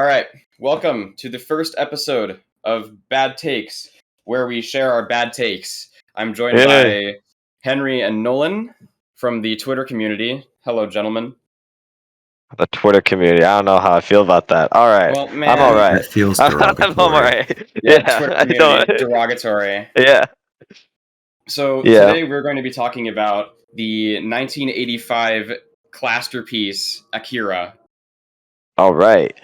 All right, welcome to the first episode of Bad Takes, where we share our bad takes. I'm joined by Henry and Nolan from the Twitter community. Hello, gentlemen. The Twitter community. I don't know how I feel about that. All right. Well, man, I'm all right. It feels I'm derogatory. all right. Yeah, Twitter I community, don't. derogatory. Yeah. So Yeah. today we're going to be talking about the 1985 clusterpiece Akira. All right.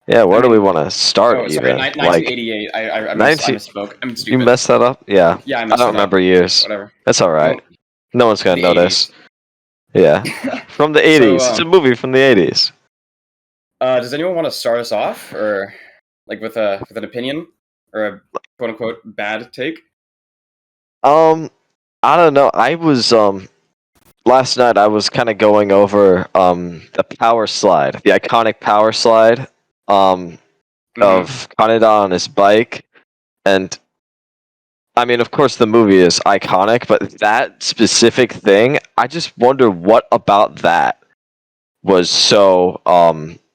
Yeah. Where do we want to start? Oh, sorry, even 1988. I 19 misspoke. I'm You stupid. messed that up? Yeah. Yeah, I I messed don't it up. remember years. Whatever. That's all right. Well, No one's gonna the notice. 80s. Yeah. From the 80s. So, It's a movie from the 80s. Does anyone want to start us off, or like with an opinion or a quote unquote bad take? I don't know. I was last night I was kind of going over the power slide, the iconic power slide of Kaneda on his bike, and I mean, of course, the movie is iconic, but that specific thing, I just wonder what about that was so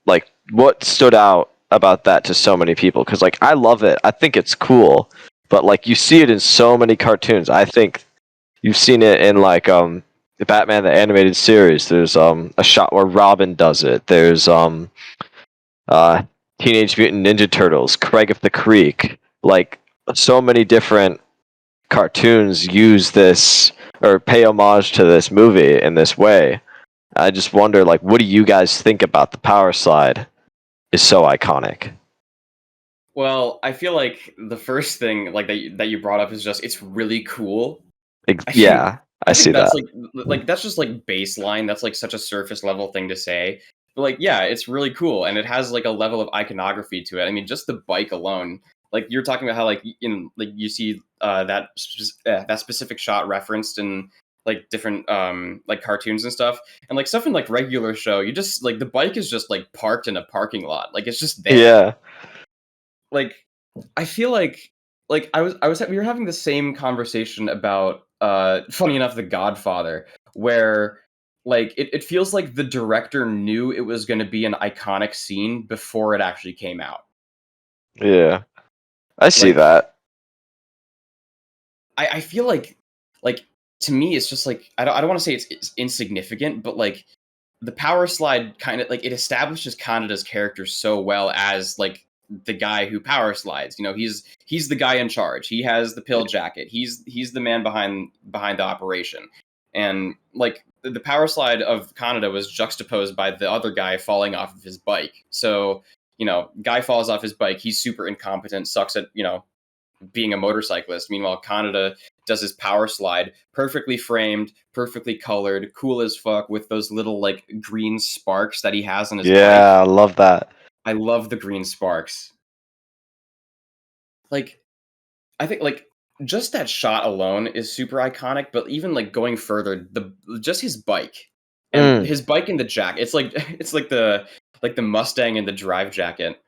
like what stood out about that to so many people, because like I love it, I think it's cool, but like you see it in so many cartoons. I think you've seen it in like the Batman the animated series. There's a shot where Robin does it. There's Teenage Mutant Ninja Turtles, Craig of the Creek. Like so many different cartoons use this or pay homage to this movie in this way. I just wonder, like, what do you guys think about the power slide is so iconic? Well, I feel like the first thing like that you brought up is just it's really cool. Yeah, I see think that's that. like that's just like baseline. That's like such a surface level thing to say. But like, yeah, it's really cool, and it has like a level of iconography to it. I mean, just the bike alone. Like you're talking about how like like you see that specific shot referenced in like different like cartoons and stuff, and like stuff in like regular show. You just like the bike is just like parked in a parking lot. Like it's just there. Yeah. Like I feel like we were having the same conversation about funny enough The Godfather, where like it feels like the director knew it was going to be an iconic scene before it actually came out. Yeah. I see Like, that. I feel like to me it's just like I don't want to say it's insignificant, but like the power slide kind of like it establishes Kaneda's character so well as like the guy who power slides. You know, he's the guy in charge. He has the pill jacket. He's the man behind the operation. And like the power slide of Kaneda was juxtaposed by the other guy falling off of his bike. So, you know, guy falls off his bike, he's super incompetent, sucks at, you know, being a motorcyclist. Meanwhile, Kaneda does his power slide, perfectly framed, perfectly colored, cool as fuck, with those little like green sparks that he has on his bike. Yeah, I love that. I love the green sparks. Like, I think like just that shot alone is super iconic. But even like going further, just his bike and his bike in the jacket. It's like the Mustang in the drive jacket.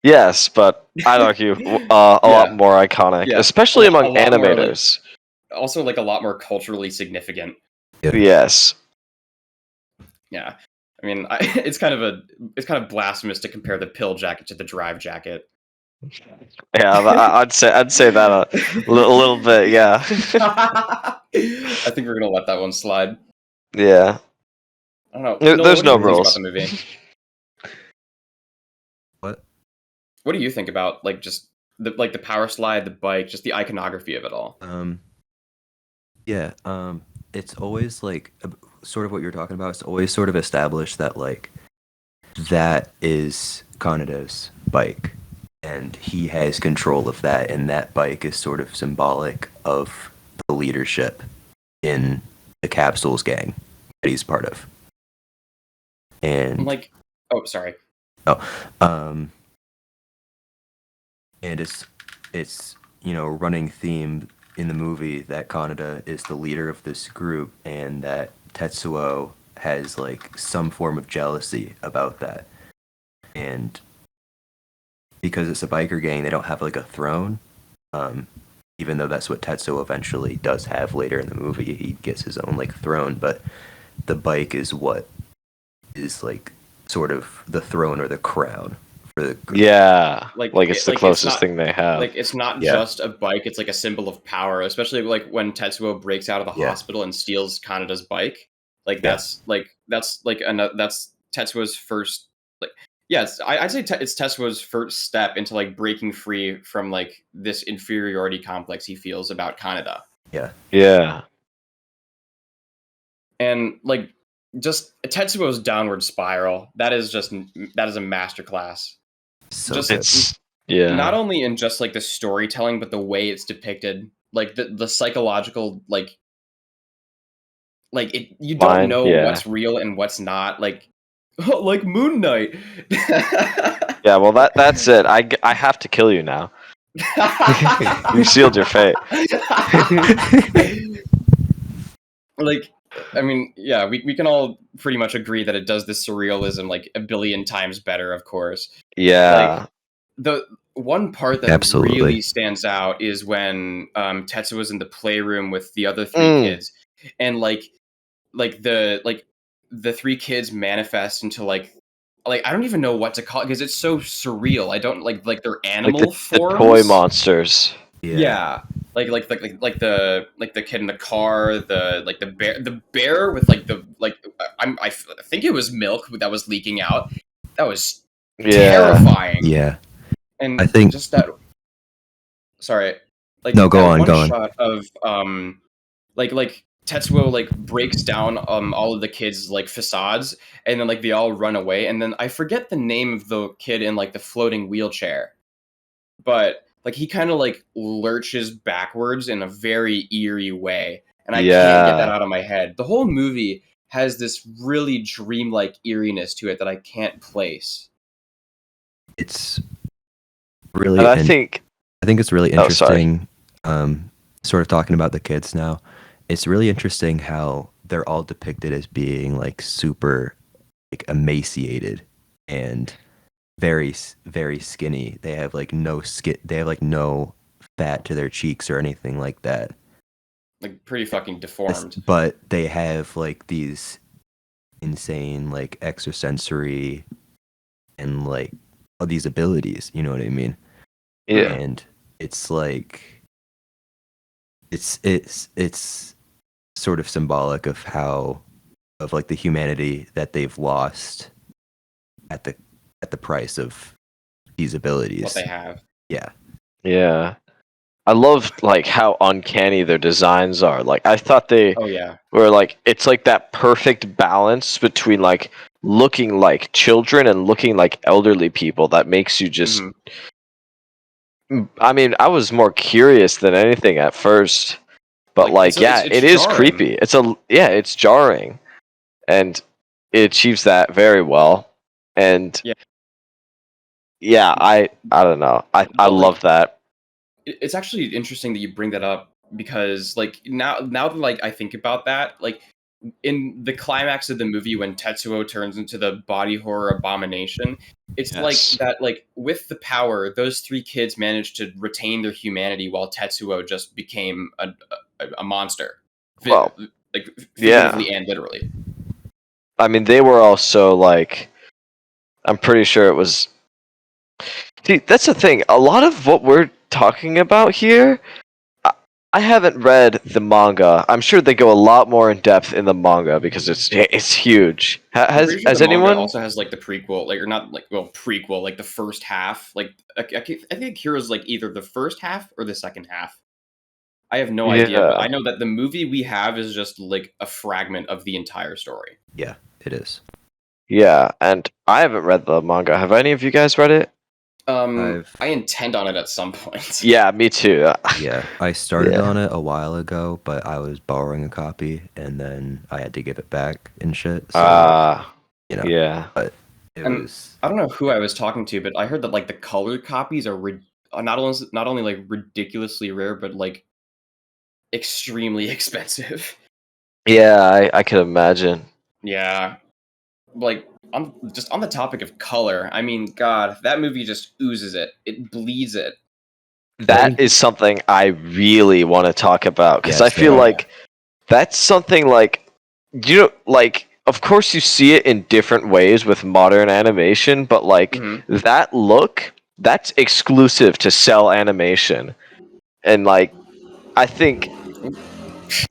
Yes, but I'd argue a lot more iconic, especially among animators. More, also, like a lot more culturally significant. Yes. Yeah, I mean, it's kind of blasphemous to compare the pill jacket to the drive jacket. Yeah, I'd say that a little bit. Yeah. I think we're gonna let that one slide. Yeah. I don't know. There's no rules about the movie. What do you think about like just the power slide, the bike, just the iconography of it all? Yeah. It's always like sort of what you're talking about. It's always sort of established that like that is Kaneda's bike, and he has control of that, and that bike is sort of symbolic of the leadership in the Capsules gang that he's part of. And like, oh, sorry. And it's you know, running theme in the movie that Kaneda is the leader of this group, and that Tetsuo has like some form of jealousy about that. And because it's a biker gang, they don't have like a throne. Even though that's what Tetsuo eventually does have later in the movie, he gets his own like throne, but the bike is what is like sort of the throne or the crown for the group. Yeah, Like it's the like it's closest not thing they have. like it's not Yeah. just a bike, it's like a symbol of power, especially like when Tetsuo breaks out of the Yeah. hospital and steals Kanada's bike. Like Yeah. that's Tetsuo's first, like, yes, I'd say it's Tetsuo's first step into like breaking free from like this inferiority complex he feels about Kanada. Yeah. Yeah, And like just Tetsuo's downward spiral, that is a masterclass. So Just good. it's not yeah, only in just like the storytelling, but the way it's depicted, like the psychological, like it, you don't mine. know Yeah, what's real and what's not, like like Moon Knight. yeah. Well, that's it. I have to kill you now. You've sealed your fate. Like, I mean, yeah, we can all pretty much agree that it does this surrealism like a billion times better, of course. Like, Yeah, the one part that Absolutely. really stands out is when Tetsuo's in the playroom with the other three Mm. kids, and like the three kids manifest into like I don't even know what to call it because it's so surreal. I don't like their like animal the toy forms. monsters. Yeah. Yeah. Like the kid in the car, the bear with like the like I think it was milk that was leaking out. That was Yeah, terrifying. Yeah. And I think. just that, sorry, like No, go that on. one Go on. shot of like Tetsuo like breaks down all of the kids like facades, and then like they all run away, and then I forget the name of the kid in like the floating wheelchair, but like he kind of like lurches backwards in a very eerie way, and I can't get that yeah. out of my head. The whole movie has this really dreamlike eeriness to it that I can't place. It's really, And I and think. I think it's really Oh, sorry. interesting. Sort of talking about the kids now. It's really interesting how they're all depicted as being like super, like emaciated and very skinny. They have like no skin. They have like no fat to their cheeks or anything like that. Like pretty fucking deformed. But they have like these insane like extrasensory and like all these abilities. You know what I mean? Yeah, And it's like it's sort of symbolic of how of like the humanity that they've lost at the price of these What abilities. they have. Yeah. yeah. I loved like how uncanny their designs are. Like I thought they Oh yeah. were like it's like that perfect balance between like looking like children and looking like elderly people that makes you just. Mhm. I mean, I was more curious than anything at first, but Like like yeah, it's it is jarring. creepy. It's jarring, and it achieves that very well. And Yeah. yeah, I don't know. I But love like that. it's actually interesting that you bring that up because like now that like I think about that, like in the climax of the movie when Tetsuo turns into the body horror abomination, it's like Yes. that, like with the power, those three kids managed to retain their humanity while Tetsuo just became a monster. Well, Like yeah. figuratively and literally. I mean, they were also like. I'm pretty sure it was. See, that's the thing. A lot of what we're talking about here, I, I haven't read the manga. I'm sure they go a lot more in depth in the manga because it's huge. I'm Has pretty sure the manga anyone? also has like the prequel, like or not like well prequel, like the first half. Like I think Akira's like either the first half or the second half. I have no idea, but I Yeah, know that the movie we have is just like a fragment of the entire story. Yeah, it is. yeah, and I haven't read the manga. Have any of you guys read it? I've I intend on it at some point. Yeah, me too. Yeah, I started Yeah. on it a while ago, but I was borrowing a copy and then I had to give it back and shit. So, Yeah. but it And was I don't know who I was talking to, but I heard that like the colored copies are not only like ridiculously rare, but like extremely expensive. Yeah, I could imagine. Yeah, like on the topic of color, I mean, God, that movie just oozes it. It bleeds it. That is something I really want to talk about because yeah, I feel same. Oh yeah. like that's something like like of course you see it in different ways with modern animation, but like Hmm. that look, that's exclusive to Cell Animation. And like I think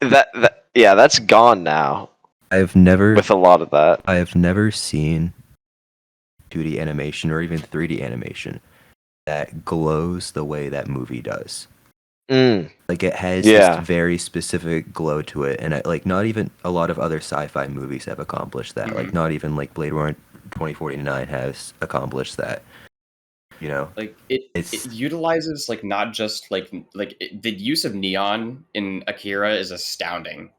that yeah, that's gone now I've never with a lot of that. I have never seen 2D animation or even 3D animation that glows the way that movie does. Mm, Like it has this yeah. very specific glow to it, and like not even a lot of other sci-fi movies have accomplished that. Like Hmm. not even like Blade Runner 2049 has accomplished that. You know, Like it it's utilizes like not just the use of neon in Akira is astounding.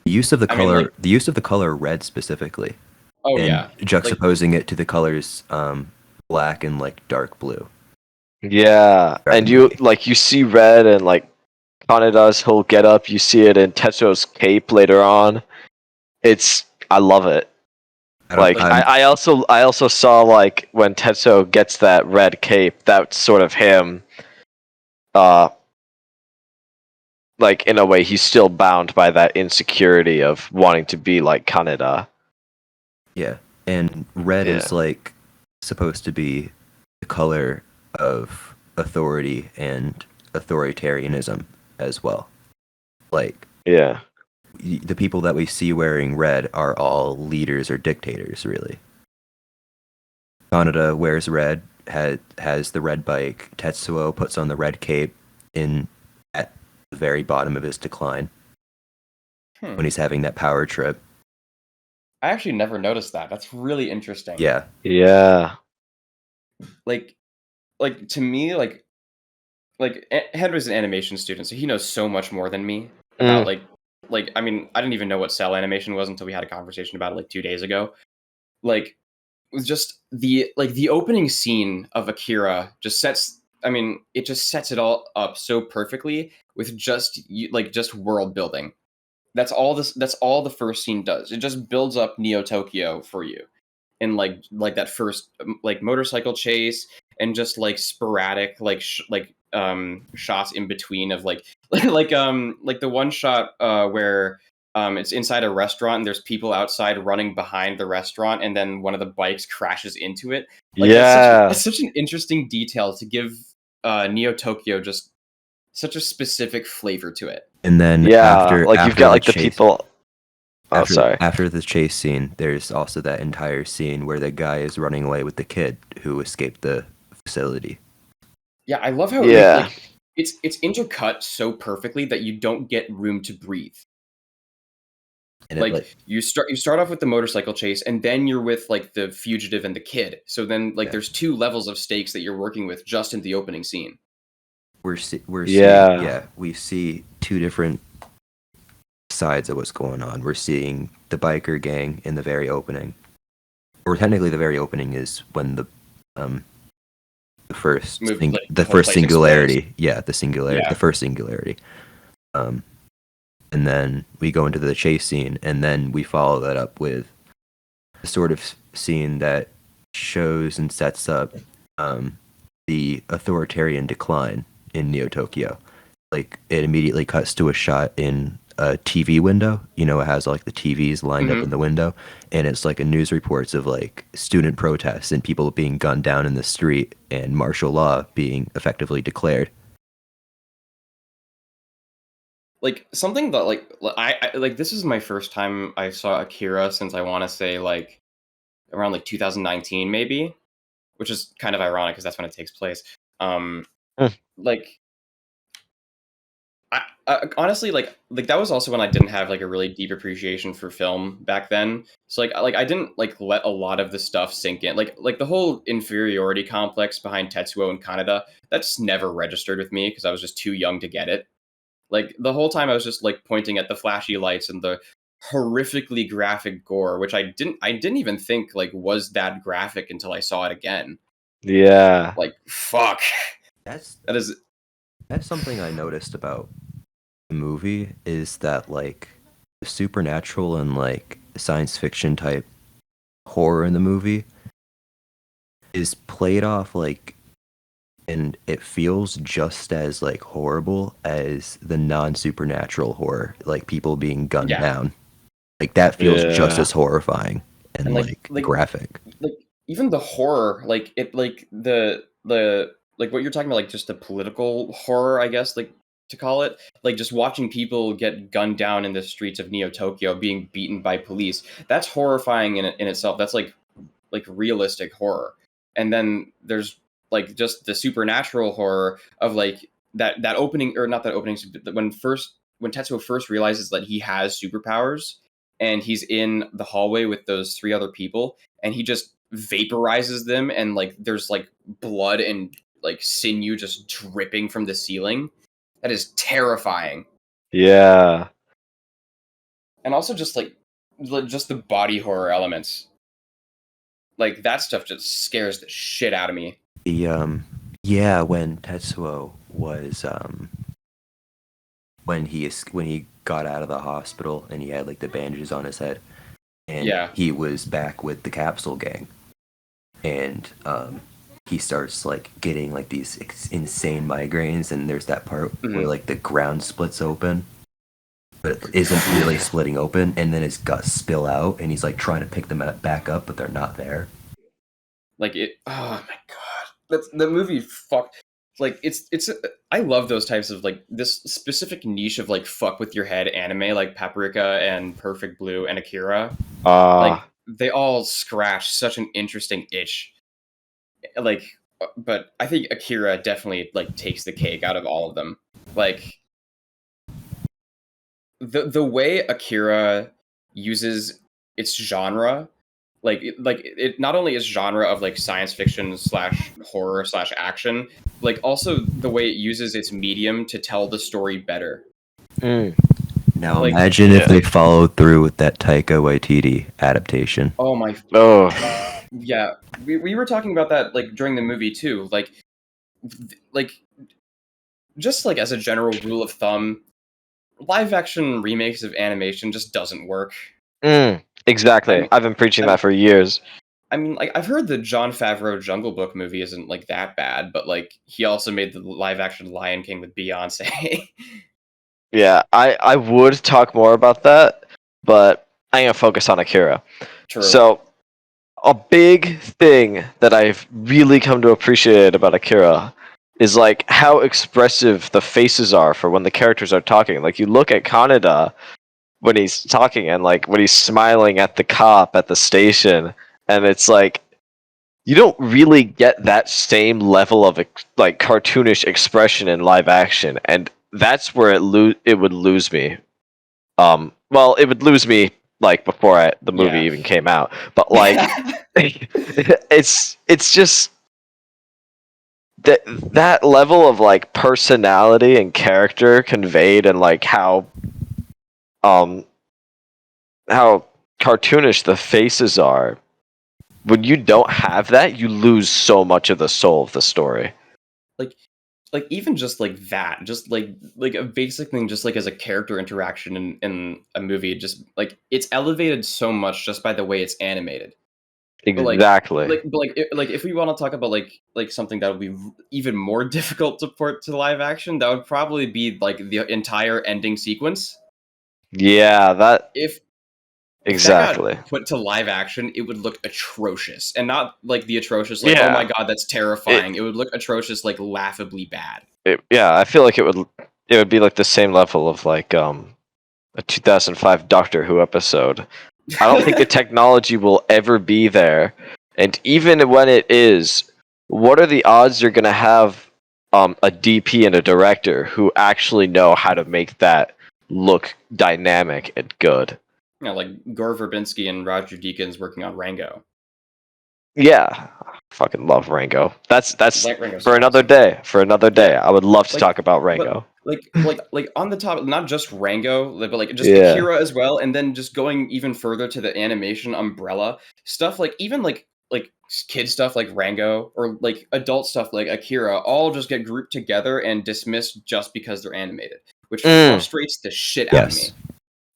I mean, like, the use of the color red specifically, oh and yeah, like, juxtaposing it to the colors black and like dark blue Yeah. throughout the And you movie. like you see red and like Kaneda's whole getup, you see it in Tetsuo's cape later on. I love it. I don't. Like like I also saw like when Tetsuo gets that red cape, that's sort of him. Uh, like in a way, he's still bound by that insecurity of wanting to be like Kaneda. Yeah, and red is Yeah, like supposed to be the color of authority and authoritarianism as well. Like yeah, the people that we see wearing red are all leaders or dictators, really. Kaneda wears red, has the red bike. Tetsuo puts on the red cape in at the very bottom of his decline when hmm. he's having that power trip. I actually never noticed that. That's really interesting. Yeah, yeah. Like to me, Henry's an animation student, so he knows so much more than me about Mm, I mean, I didn't even know what cell animation was until we had a conversation about it like 2 days ago. Like, was just the opening scene of Akira just sets. I mean, it just sets it all up so perfectly with just world building. That's all the first scene does. It just builds up Neo Tokyo for you in that first motorcycle chase and just like sporadic shots in between of like the one shot where it's inside a restaurant and there's people outside running behind the restaurant and then one of the bikes crashes into it. Like yeah, that's such an interesting detail to give Neo Tokyo just such a specific flavor to it. and then yeah. Like you've got like the people. Oh, sorry. after the chase scene, there's also that entire scene where the guy is running away with the kid who escaped the facility. Yeah, I love how Yeah, it's intercut so perfectly that you don't get room to breathe. And it Like like you start off with the motorcycle chase and then you're with like the fugitive and the kid. So then like yeah, there's two levels of stakes that you're working with just in the opening scene. we're seeing yeah, yeah, we see two different sides of what's going on. We're seeing the biker gang in the very opening, or technically the very opening is when um The the whole first place explodes. singularity, yeah, the Yeah. first singularity. Um, and then we go into the chase scene, and then we follow that up with a sort of scene that shows and sets up um, the authoritarian decline in Neo Tokyo. Like it immediately cuts to a shot in a TV window. You know, it has like the TVs lined up in Mhm. the window, and it's like a news reports of like student protests and people being gunned down in the street and martial law being effectively declared. Like something that like this is my first time I saw Akira since I want to say like around like 2019 maybe, which is kind of ironic because that's when it takes place. Um mm, like honestly, like that was also when I didn't have like a really deep appreciation for film back then. So I didn't like let a lot of the stuff sink in. Like the whole inferiority complex behind Tetsuo and Kaneda, that's never registered with me because I was just too young to get it. Like the whole time I was just like pointing at the flashy lights and the horrifically graphic gore, which I didn't even think like was that graphic until I saw it again. yeah, Like fuck. That's That is that's something I noticed about the movie is that like the supernatural and like science fiction type horror in the movie is played off like and it feels just as like horrible as the non-supernatural horror, like people being gunned yeah. down. Like that feels just Yeah. as horrifying and And like graphic. like even the horror, like it like the like what you're talking about, like just the political horror, I guess, like to call it, like just watching people get gunned down in the streets of Neo Tokyo, being beaten by police. That's horrifying in itself. That's like realistic horror. And then there's like just the supernatural horror of like that opening, or not that opening, but when Tetsuo first realizes that he has superpowers, and he's in the hallway with those three other people, and he just vaporizes them, and like there's like blood and like sinew just dripping from the ceiling. That is terrifying. Yeah. And also just like just the body horror elements, like that stuff just scares the shit out of me. The yeah, when Tetsuo was when he got out of the hospital and he had like the bandages on his head and Yeah. he was back with the capsule gang and he starts like getting like these insane migraines and there's that part where like the ground splits open but it isn't really splitting open and then his guts spill out and he's like trying to pick them back up but they're not there. Like it. Oh my god, that's the movie. Fuck. Like it's. I love those types of like this specific niche of like fuck with your head anime, like Paprika and Perfect Blue and Akira. Like they all scratch such an interesting itch. Like, but I think Akira definitely like takes the cake out of all of them. Like the way Akira uses its genre, like it not only is genre of like science fiction slash horror slash action, like also the way it uses its medium to tell the story better. Now Like, imagine yeah. if they followed through with that Taika Waititi adaptation. oh my, Oh. yeah, we were talking about that like during the movie too. Like just like as a general rule of thumb, live action remakes of animation just doesn't work. I Exactly. mean, I've been preaching I that for years. I mean, like I've heard the Jon Favreau Jungle Book movie isn't like that bad, but like he also made the live action Lion King with Beyonce. Yeah, I would talk more about that, but I'm gonna focus on Akira. True. So a big thing that I've really come to appreciate about Akira is like how expressive the faces are for when the characters are talking. Like you look at Kaneda when he's talking and like when he's smiling at the cop at the station, and it's like you don't really get that same level of like cartoonish expression in live action, and that's where it would lose me. Well, it would lose me like before the movie Yeah. even came out, but like it's just that level of like personality and character conveyed and like um how cartoonish the faces are. When you don't have that, you lose so much of the soul of the story. Like even just like that, just like a basic thing, just like as a character interaction in a movie, just like it's elevated so much just by the way it's animated. But Exactly. like if we want to talk about like something that would be even more difficult to port to live action, that would probably be like the entire ending sequence. Yeah, that If that got exactly. put to live action, it would look atrocious, and not like the atrocious like oh my Yeah. god that's terrifying. It would look atrocious, like laughably bad. Yeah, I feel like it would be like the same level of like a 2005 Doctor Who episode. I don't think the technology will ever be there, and even when it is, what are the odds you're gonna have a DP and a director who actually know how to make that look dynamic and good? Yeah, like Gore Verbinski and Roger Deakins working on Rango. Yeah, I fucking love Rango. That's Rango's for so another awesome. day. For another day, Yeah, I would love to like, talk about but Rango. like on the top, not just Rango, but like just Yeah. Akira as well, and then just going even further to the animation umbrella stuff, like even like kid stuff like Rango or like adult stuff like Akira, all just get grouped together and dismissed just because they're animated, which frustrates the shit out of me. Yes.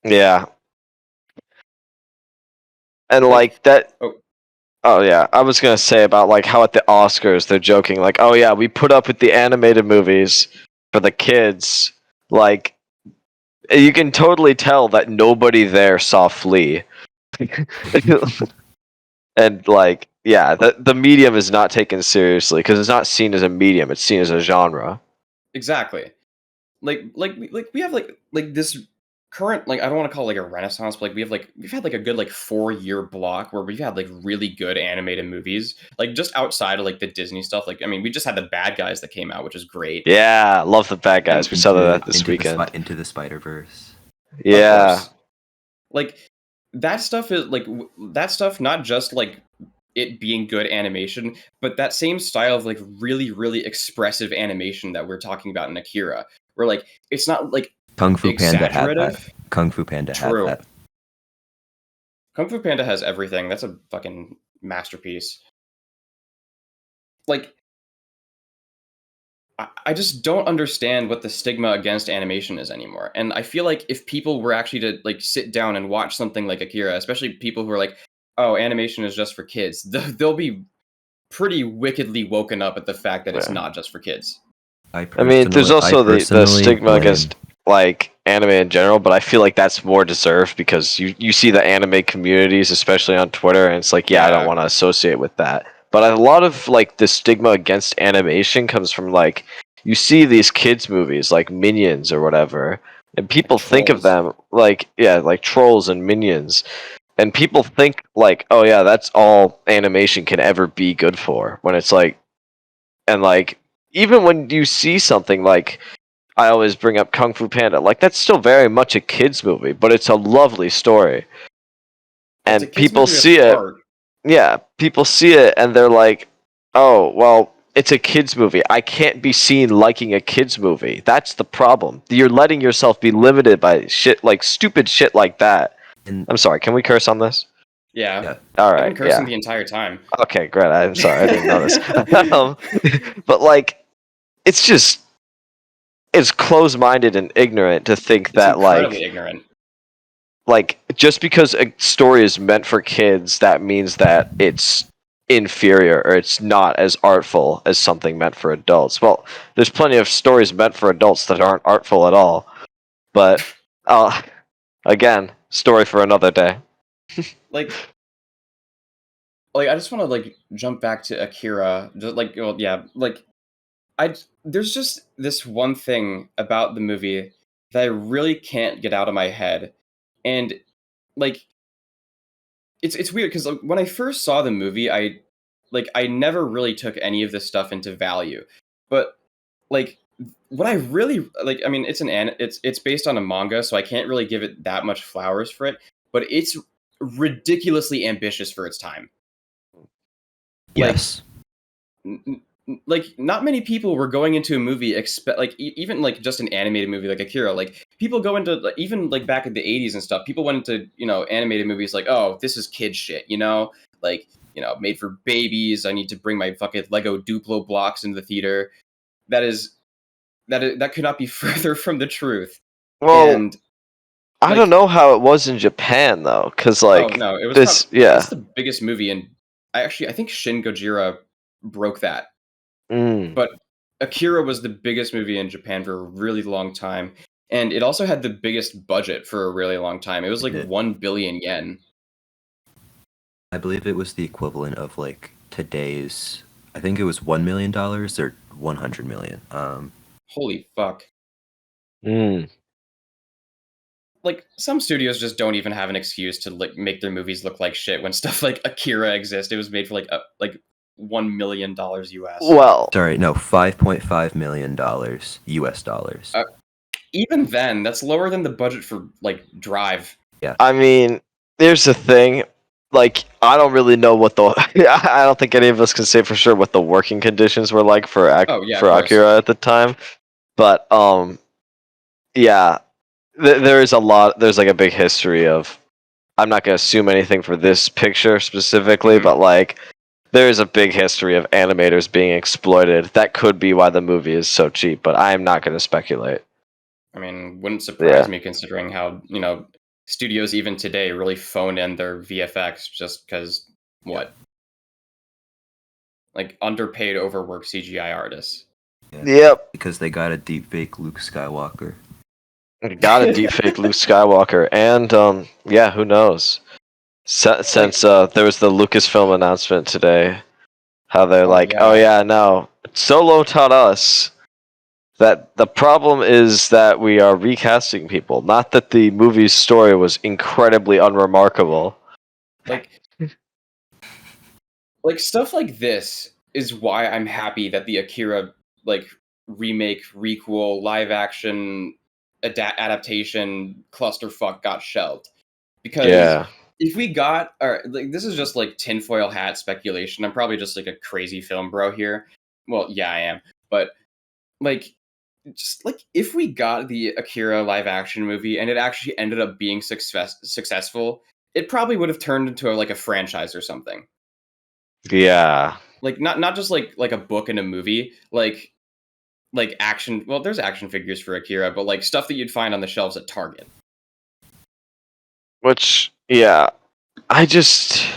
Yeah. And Like, like that. oh, Oh yeah, I was gonna say about like how at the Oscars they're joking like, oh yeah, we put up with the animated movies for the kids. Like You can totally tell that nobody there saw Flea. And like, yeah, the medium is not taken seriously because it's not seen as a medium; it's seen as a genre. Exactly. Like we have like this current, like, I don't want to call it like a renaissance, but like we've had like a good like 4 year block where we've had like really good animated movies, like just outside of like the Disney stuff. Like, I mean, we just had the Bad Guys that came out, which is great. Yeah, love the bad guys. And We saw that this weekend. Into the Spider Verse. of Yeah, course, like that stuff is like that stuff, not just like it being good animation, but that same style of like really, really expressive animation that we're talking about in Akira, where like it's not like Kung Fu Panda had that. exaggerative. Kung Fu Panda had True. that. Kung Fu Panda has everything. That's a fucking masterpiece. Like, I just don't understand what the stigma against animation is anymore. And I feel like if people were actually to like sit down and watch something like Akira, especially people who are like, "Oh, animation is just for kids," they'll be pretty wickedly woken up at the fact that it's yeah. not just for kids. I mean, there's also the stigma blame- against like anime in general, but I feel like that's more deserved because you see the anime communities, especially on Twitter, and it's like, yeah, I don't Yeah, want to associate with that. But a lot of like the stigma against animation comes from like you see these kids movies like Minions or whatever, and like people think of trolls. them like, yeah, like Trolls and Minions, and people think like, oh yeah, that's all animation can ever be good for, when it's like, and like even when you see something like, I always bring up Kung Fu Panda, like that's still very much a kids movie, but it's a lovely story. It's a And kids people movie with see it, heart. yeah, people see it and they're like, "Oh, well, it's a kids movie. I can't be seen liking a kids movie." That's the problem. You're letting yourself be limited by shit like stupid shit like that. And I'm sorry, can we curse on this? Yeah, yeah, All I've right, been cursing yeah. the entire time. Okay, great. I'm sorry, I didn't notice. um, but like it's just it's closed-minded and ignorant to think It's that incredibly ignorant. like just because a story is meant for kids, that means that it's inferior or it's not as artful as something meant for adults. Well, there's plenty of stories meant for adults that aren't artful at all. But uh, again, story for another day. Like, I just want to like jump back to Akira. Just like, well, yeah, like there's just this one thing about the movie that I really can't get out of my head, and like it's weird because like, when I first saw the movie, I never really took any of this stuff into value, but like what I really like, I mean, it's based on a manga, so I can't really give it that much flowers for it, but it's ridiculously ambitious for its time. Like yes. like not many people were going into a movie expect like even like just an animated movie like Akira. Like people go into like, even like back in the 80s and stuff, people went into, animated movies like, oh, this is kid shit, like, made for babies. I need to bring my fucking Lego Duplo blocks into the theater. That is that could not be further from the truth. Well, And I don't like, know how it was in Japan though, because oh like no, it was probably, this, I think it's yeah. the biggest movie, and I think Shin Gojira broke that. Mm. But Akira was the biggest movie in Japan for a really long time, and it also had the biggest budget for a really long time. It was like It- 1 billion yen. I believe it was the equivalent of like today's. I think it was $1 million or 100 million. Holy fuck! Mm. Like some studios just don't even have an excuse to like make their movies look like shit when stuff like Akira exists. It was made for like $1 million US. Well, Sorry, no, $5.5 million US dollars. Even then, that's lower than the budget for like Drive. I mean, here's the thing. Like, I don't really know what the. I don't think any of us can say for sure what the working conditions were like for Oh yeah, of for course. Akira at the time, but yeah, there is a lot. There's like a big history of. I'm not gonna assume anything for this picture specifically, Mhm. but like, there is a big history of animators being exploited. That could be why the movie is so cheap, but I am not gonna speculate. I mean, wouldn't surprise Yeah. me considering how, studios even today really phone in their VFX just because what? Like underpaid, overworked CGI artists. Yeah, Yep. because they got a deep fake Luke Skywalker. Got a deepfake Luke Skywalker, and yeah, who knows? Since there was the Lucasfilm announcement today, how they're Oh like, oh yeah. yeah, no, Solo taught us that the problem is that we are recasting people, not that the movie's story was incredibly unremarkable. Like like stuff like this is why I'm happy that the Akira like remake, requel, live action adaptation clusterfuck got shelved. Because Yeah, if we got or like this is just like tinfoil hat speculation. I'm probably just like a crazy film bro here. Well, yeah, I am. But like just like if we got the Akira live action movie and it actually ended up being successful, it probably would have turned into like a franchise or something. yeah. Like not just like a book and a movie, like action. Well, there's action figures for Akira, but like stuff that you'd find on the shelves at Target. Which, yeah, I just,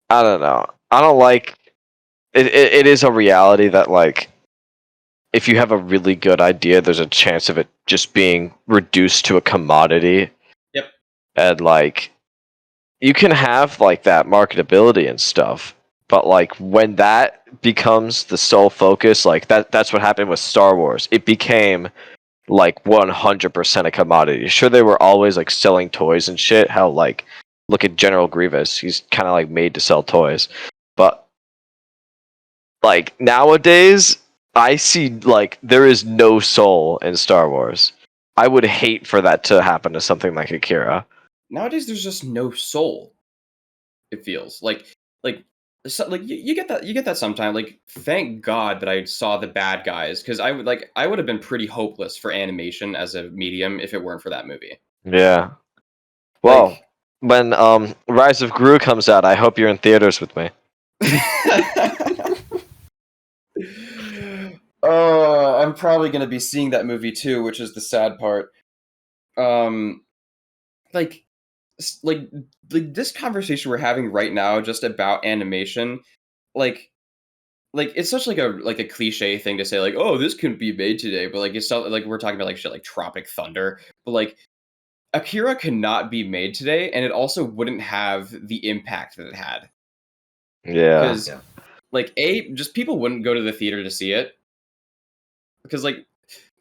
I don't know. I don't like it is a reality that like if you have a really good idea, there's a chance of it just being reduced to a commodity, Yep. and like you can have like that marketability and stuff, but like when that becomes the sole focus, like that's what happened with Star Wars. It became like 100% a commodity. Sure, they were always like selling toys and shit. How like look at General Grievous, he's kind of like made to sell toys, but like nowadays I see like there is no soul in Star Wars. I would hate for that to happen to something like Akira. Nowadays, there's just no soul. It feels like like you get that sometime. Like thank God that I saw the bad guys because I would have been pretty hopeless for animation as a medium if it weren't for that movie. Yeah. Well, Like when Rise of Gru comes out, I hope you're in theaters with me. oh, I'm probably gonna be seeing that movie too, which is the sad part. Um, like like this conversation we're having right now just about animation, like it's such like a cliche thing to say like oh this couldn't be made today, but like it's not like we're talking about like shit like Tropic Thunder, but like Akira cannot be made today, and it also wouldn't have the impact that it had Yeah. because like just people wouldn't go to the theater to see it because like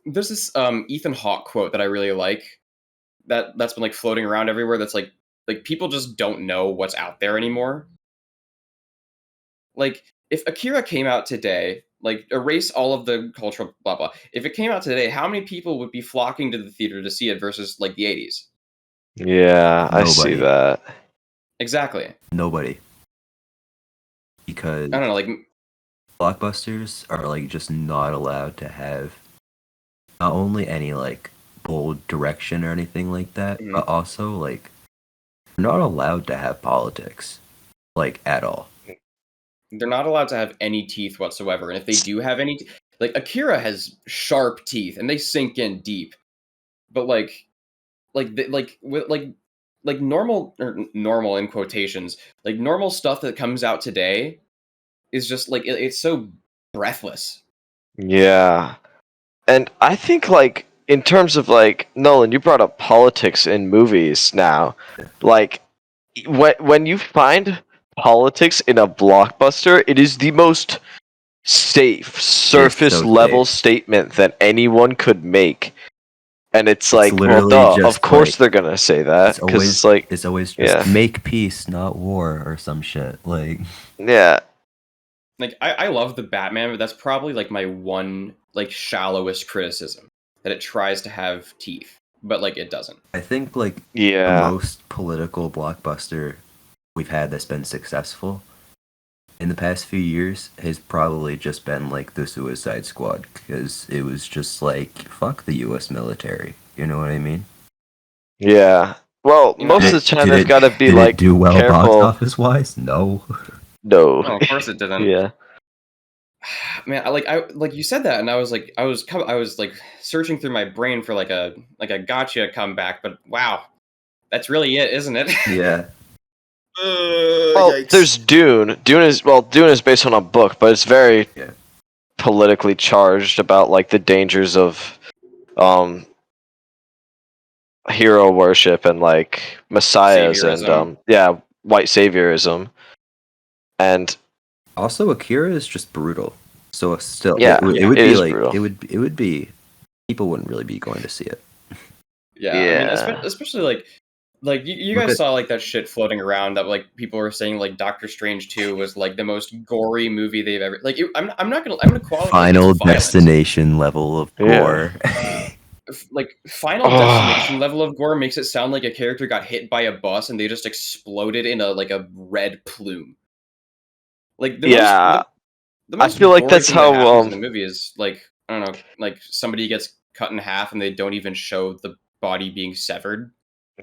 there's this Ethan Hawke quote that I really like that's been like floating around everywhere that's like people just don't know what's out there anymore. Like if Akira came out today, like erase all of the cultural blah blah. If it came out today, how many people would be flocking to the theater to see it versus like the 80s? Yeah, I see Nobody. that. Exactly. Nobody. I Because don't know, like blockbusters are like just not allowed to have not only any like bold direction or anything like that, mhm. but also like they're not allowed to have politics like at all. They're not allowed to have any teeth whatsoever. And if they do have any like Akira has sharp teeth and they sink in deep. But like normal or normal in quotations, like normal stuff that comes out today is just like it's so breathless. Yeah. And I think like in terms of like Nolan, you brought up politics in movies now. Like when you find politics in a blockbuster, it is the most safe, It is surface so level safe. statement that anyone could make. And it's It's like, well, literally duh, of just course like they're gonna say that, because it's like, it's always just yeah, make peace, not war or some shit. Like yeah, Like I love the Batman, but that's probably like my one like shallowest criticism that it tries to have teeth, but like it doesn't. I think like the yeah, most political blockbuster we've had that's been successful in the past few years has probably just been like the Suicide Squad because it was just like fuck the U.S. military. You know what I mean? yeah. Well, You know, most of the time Did they've it got to be did it like do well box careful. office wise? No. No, no, of course it didn't. yeah, Man, I like you said that, and I was like searching through my brain for like a gotcha comeback, but wow, that's really it, isn't it? Yeah. well, Yikes. there's Dune. Dune is based on a book, but it's very Yeah. politically charged about like the dangers of um hero worship and like messiahs and Saviorism. white saviorism. And Also, Akira is just brutal. So still, yeah, it would it be is like brutal. it would be people wouldn't really be going to see it. Yeah, I mean, Yeah. especially like you Look guys at saw like that shit floating around that like people were saying like Doctor Strange 2 was like the most gory movie they've ever like. I'm gonna call it like it's Final violent. Destination level of Yeah. gore. Like Final Destination Oh, level of gore makes it sound like a character got hit by a bus and they just exploded in a red plume. Like yeah. the I most feel like gory that's thing that how happens in the movie is like I don't know, like somebody gets cut in half and they don't even show the body being severed.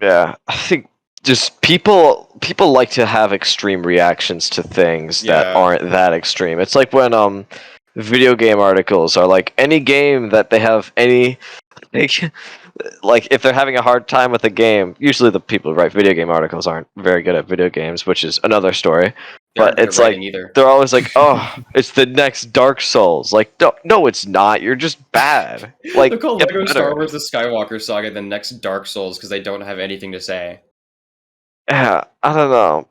yeah, I think just people like to have extreme reactions to things that Yeah, aren't that extreme. It's like when video game articles are like any game that they have any like if they're having a hard time with a game, usually the people who write video game articles aren't very good at video games, which is another story. they But aren't good at it's like writing either. they're always like, "Oh, it's the next Dark Souls." Like, no, it's not. You're just bad. They'll Like, call get Lego Star better. Wars: The Skywalker Saga the next Dark Souls because they don't have anything to say. Yeah, I don't know.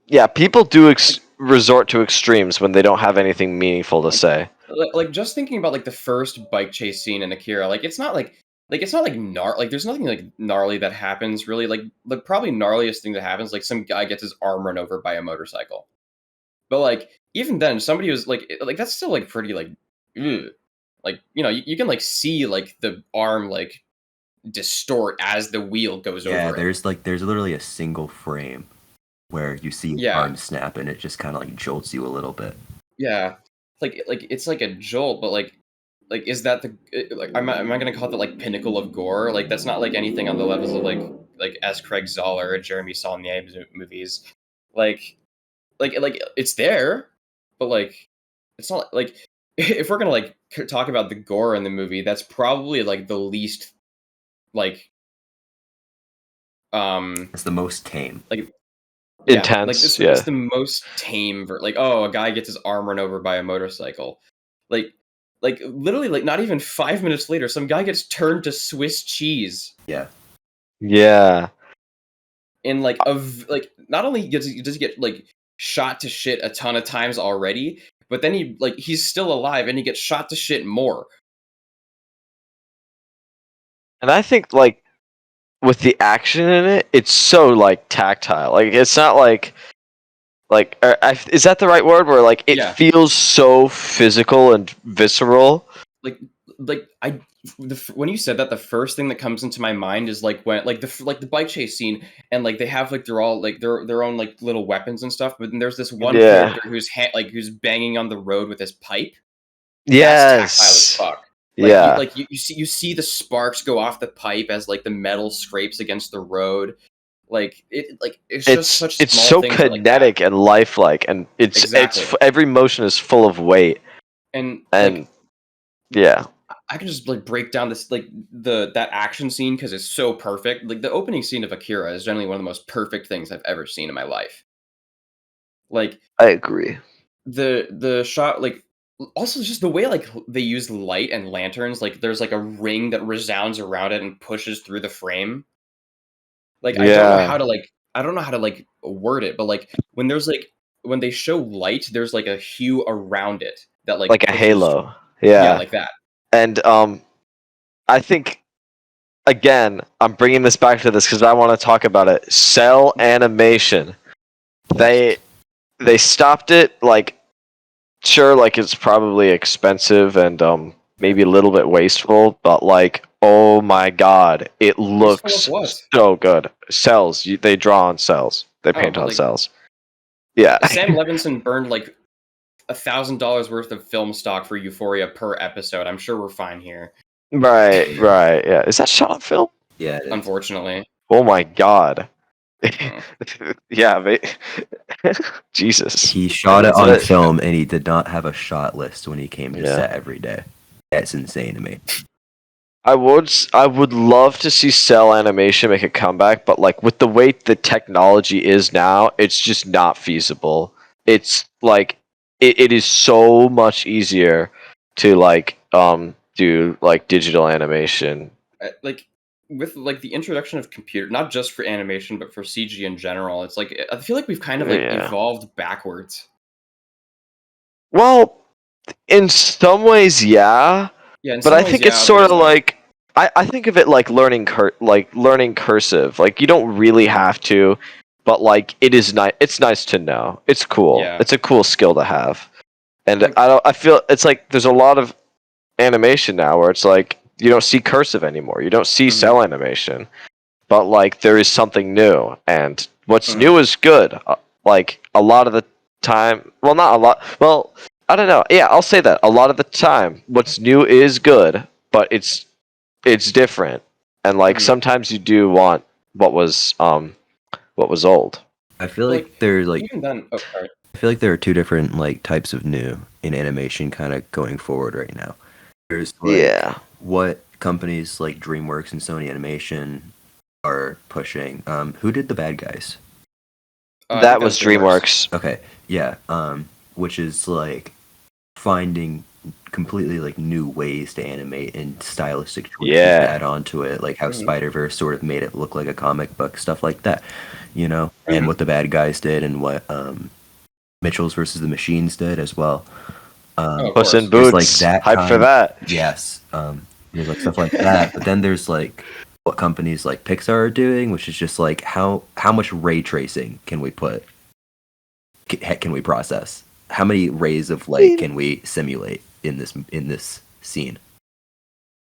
Yeah, people do Like, resort to extremes when they don't have anything meaningful to like, say. like just thinking about like the first bike chase scene in Akira, like it's not like like there's nothing like gnarly that happens really. Like the probably gnarliest thing that happens like some guy gets his arm run over by a motorcycle. But like even then, somebody was like that's still like pretty like, ugh. Like you can like see like the arm like distort as the wheel goes Yeah, over it. there's literally a single frame where you see his Yeah, arm snap and it just kind of like jolts you a little bit. yeah. Like it's like a jolt, but like is that the like am I gonna call it the like pinnacle of gore? Like that's not like anything on the levels of like S. Craig Zoller or Jeremy Saulnier movies. Like like it's there, but like it's not like if we're gonna like talk about the gore in the movie, that's probably like the least like um It's the most tame. like yeah like Intense, it's yeah. the most tame like oh a guy gets his arm run over by a motorcycle like literally like not even 5 minutes later some guy gets turned to Swiss cheese Yeah. Yeah. and like like not only does he get like shot to shit a ton of times already but then he's still alive and he gets shot to shit more. And I think like with the action in it, it's so like tactile. Like it's not like is that the right word where like it Yeah, feels so physical and visceral. like I when you said that the first thing that comes into my mind is like when like the bike chase scene and like they have like they're all like their own like little weapons and stuff but then there's this one Yeah. character who's banging on the road with his pipe. That's tactile as Yes. fuck. Like Yeah. you see the sparks go off the pipe as like the metal scrapes against the road. Like it's just such It's small so things like that. kinetic and lifelike, and Exactly. every motion is full of weight, And and like yeah, I can just like break down this like that action scene because it's so perfect. Like the opening scene of Akira is generally one of the most perfect things I've ever seen in my life. Like I agree. the shot like also just the way like they use light and lanterns like there's like a ring that resounds around it and pushes through the frame. Like Yeah, I don't know how to like word it, but like when they show light, there's like a hue around it that like like a pushes halo. yeah, Yeah, like that. and I think again, I'm bringing this back to this because I want to talk about it. Cell animation. Yes. They they stopped it. Like, sure, like it's probably expensive and maybe a little bit wasteful, but like, oh my god, it Wasteful of looks what? so good. Cells. They draw on cells. They Oh, paint but on like cells. Yeah. Sam Levinson burned like $1,000 worth of film stock for Euphoria per episode. I'm sure we're fine here. Right, right. Yeah. Is that shot on film? Yeah, it is. Unfortunately. Oh my god. Mm. Yeah, Jesus. He shot it on But, film and he did not have a shot list when he came to yeah. set every day. That's insane to me. I would love to see cell animation make a comeback, but like with the way the technology is now, it's just not feasible. It's like it is so much easier to like do like digital animation. Like with like the introduction of computer, not just for animation but for CG in general, it's like I feel like we've kind of like Yeah. evolved backwards. Well, in some ways, yeah, Yeah, in but some I ways, think it's yeah, sort others of no. like I think of it like learning cursive. Like you don't really have to, but like it is nice. It's nice to know. It's cool. Yeah, It's a cool skill to have. And like I feel it's like there's a lot of animation now where it's like you don't see cursive anymore. You don't see mhm, cell animation, but like there is something new, and what's mhm, new is good. Like a lot of the time, well, not a lot. Well, I don't know. Yeah, I'll say that a lot of the time, what's new is good, but it's different, and like mhm. sometimes you do want what was old. I feel But like like there's like even then, oh sorry. I feel like there are two different like types of new in animation kind of going forward right now. There's like Yeah, what companies like DreamWorks and Sony Animation are pushing. Who did the bad guys? I think that that was was DreamWorks. DreamWorks. Okay, yeah. Which is like finding completely like new ways to animate and stylistic choices to Yeah, add on to it, like how Mhm, Spider-Verse sort of made it look like a comic book, stuff like that, you know, and mhm. what the bad guys did and what Mitchell's versus the Machines did as well. Oh, of Puss in course. There's like Boots. that Hype for kind, that. yes. There's like stuff like that, but then there's like what companies like Pixar are doing, which is just like how much ray tracing can we put can we process? How many rays of light can we simulate in this scene?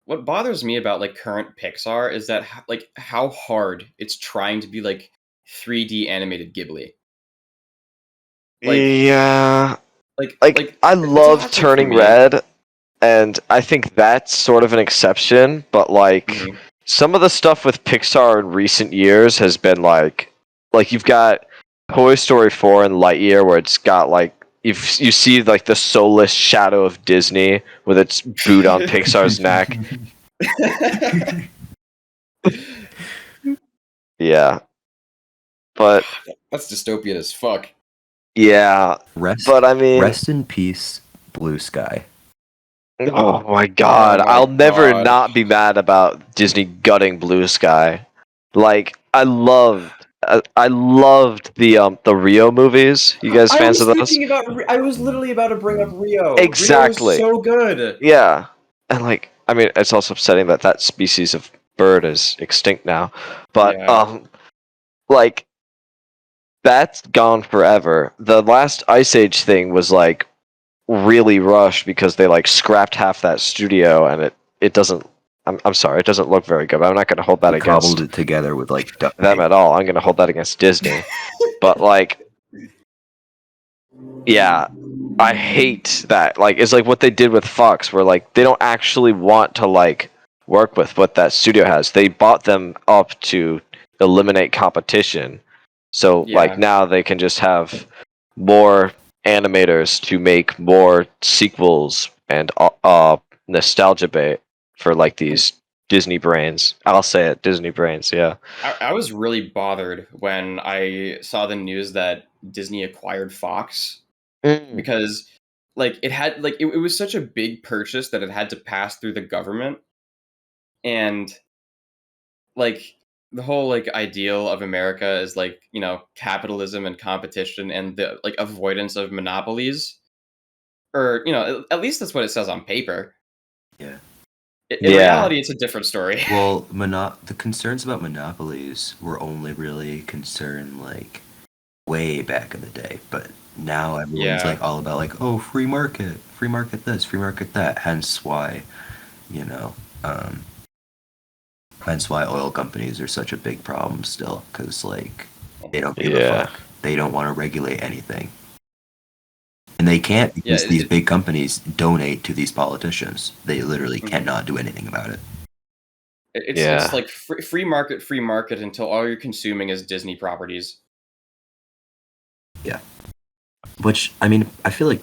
What bothers me about like current Pixar is that like how hard it's trying to be like 3D animated Ghibli. Like Yeah, like like like I it's a love hot take for Turning me. Red, and I think that's sort of an exception. But like Mhm. some of the stuff with Pixar in recent years has been like you've got Toy Story 4 and Lightyear, where it's got like you see like the soulless shadow of Disney with its boot on Pixar's neck. Yeah, but That's dystopian as fuck. yeah, Rest but I mean, rest in peace, Blue Sky. oh my Oh god, my I'll never god. not be mad about Disney gutting Blue Sky. Like I loved the Rio movies. You guys I fans was of those? thinking about I was literally about to bring up Rio. Rio is Exactly. so good. Yeah. And like I mean it's also upsetting that that species of bird is extinct now. But Yeah. like that's gone forever. The last Ice Age thing was like really rushed because they like scrapped half that studio and it doesn't I'm sorry, it doesn't look very good. But I'm not going to hold that They cobbled against it together with like duct them tape. at all. I'm going to hold that against Disney. But like yeah, I hate that. Like it's like what they did with Fox where like they don't actually want to like work with what that studio has. They bought them up to eliminate competition. So like Yeah. now they can just have more animators to make more sequels and nostalgia bait for like these Disney brains. I'll say it, Disney brains, yeah. I was really bothered when I saw the news that Disney acquired Fox Mm. because like it had like it was such a big purchase that it had to pass through the government, and like the whole like ideal of America is like, capitalism and competition and the like avoidance of monopolies, or at least that's what it says on paper. Yeah. In Yeah. reality it's a different story. Well, the concerns about monopolies were only really concerned like way back in the day, but now everyone's Yeah. like all about like, oh, free market this, free market that. You know, um, hence why oil companies are such a big problem still, because like they don't give a Yeah. fuck. They don't want to regulate anything, and they can't Yeah, because these big companies donate to these politicians. They literally mhm. cannot do anything about it. It's Yeah. like free market until all you're consuming is Disney properties. Yeah, which I mean, I feel like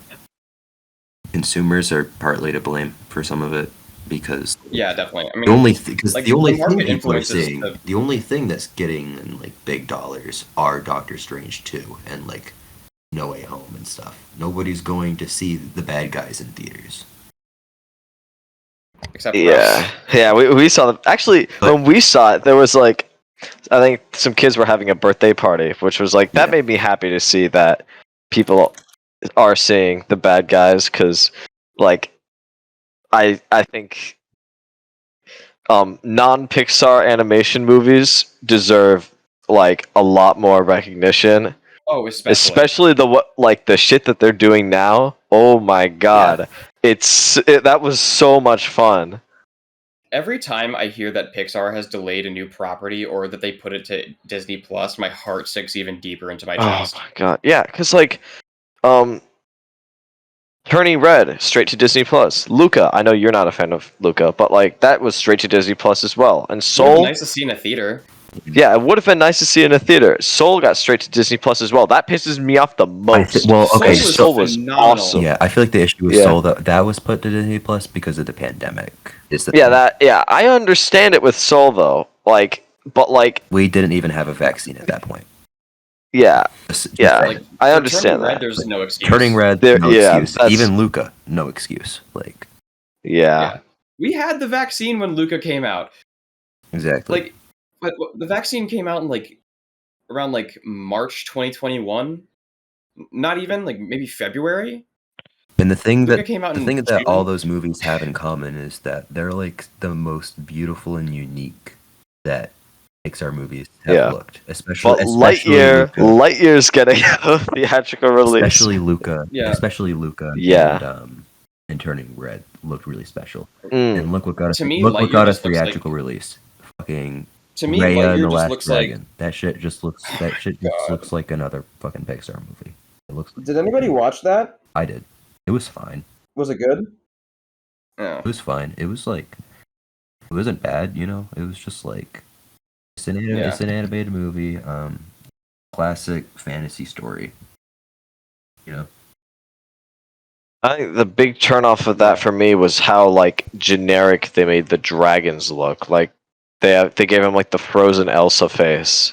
consumers are partly to blame for some of it because Yeah, definitely. I the mean, only because like the only the thing market people are influences seeing, the the only thing that's getting like big dollars are Doctor Strange 2 and like No Way Home and stuff. Nobody's going to see the bad guys in theaters. except for us. Yeah. We saw them. Actually, when we saw it, there was like, I think some kids were having a birthday party, which was like that Yeah. made me happy to see that people are seeing the bad guys because, like, I think non-Pixar animation movies deserve like a lot more recognition, Oh, especially. especially the shit that they're doing now. Oh my Yeah. god, that was so much fun. Every time I hear that Pixar has delayed a new property or that they put it to Disney Plus, my heart sinks even deeper into my Oh chest. my god, yeah, because like um Turning Red, straight to Disney Plus. Luca, I know you're not a fan of Luca, but like that was straight to Disney Plus as well. And Would have been Soul, nice to see in a theater. yeah, it would have been nice to see in a theater. Soul got straight to Disney Plus as well. That pisses me off the most Well, okay, because Soul was Soul was phenomenal. awesome. Yeah, I feel like the issue with Yeah. Soul that was put to Disney Plus because of the pandemic. Is the Yeah, thing. I understand it with Soul though. But like, We didn't even have a vaccine at that point. yeah, Just yeah, Like I for Turning understand Red, that. there's no excuse. Turning Red, There, no yeah, excuse. that's Even Luca, no excuse. Like yeah. Yeah, we had the vaccine when Luca came out. exactly. Like, but the vaccine came out in like around like March 2021. Not even like maybe February. And Luca came out the in thing that all June. those movies have in common is that they're like the most beautiful and unique that Pixar movies have Yeah. looked. But Especially Luca. Lightyear's getting a theatrical release. Yeah. Especially Luca Yeah. and Turning Red looked really special. Mm. And look what got To me, a Lightyear just looks like theatrical release. Fucking to me Raya and Lightyear the just Last looks like. Dragon. That shit just God. looks like another fucking Pixar movie. It looks like Did anybody watch that? I did. It was fine. Was it good? Yeah. It was fine. It was like it wasn't bad, you know. It was just like Yeah. it's an animated movie, classic fantasy story. You know. I think the big turnoff of that for me was how like generic they made the dragons look. Like they gave him like the frozen Elsa face.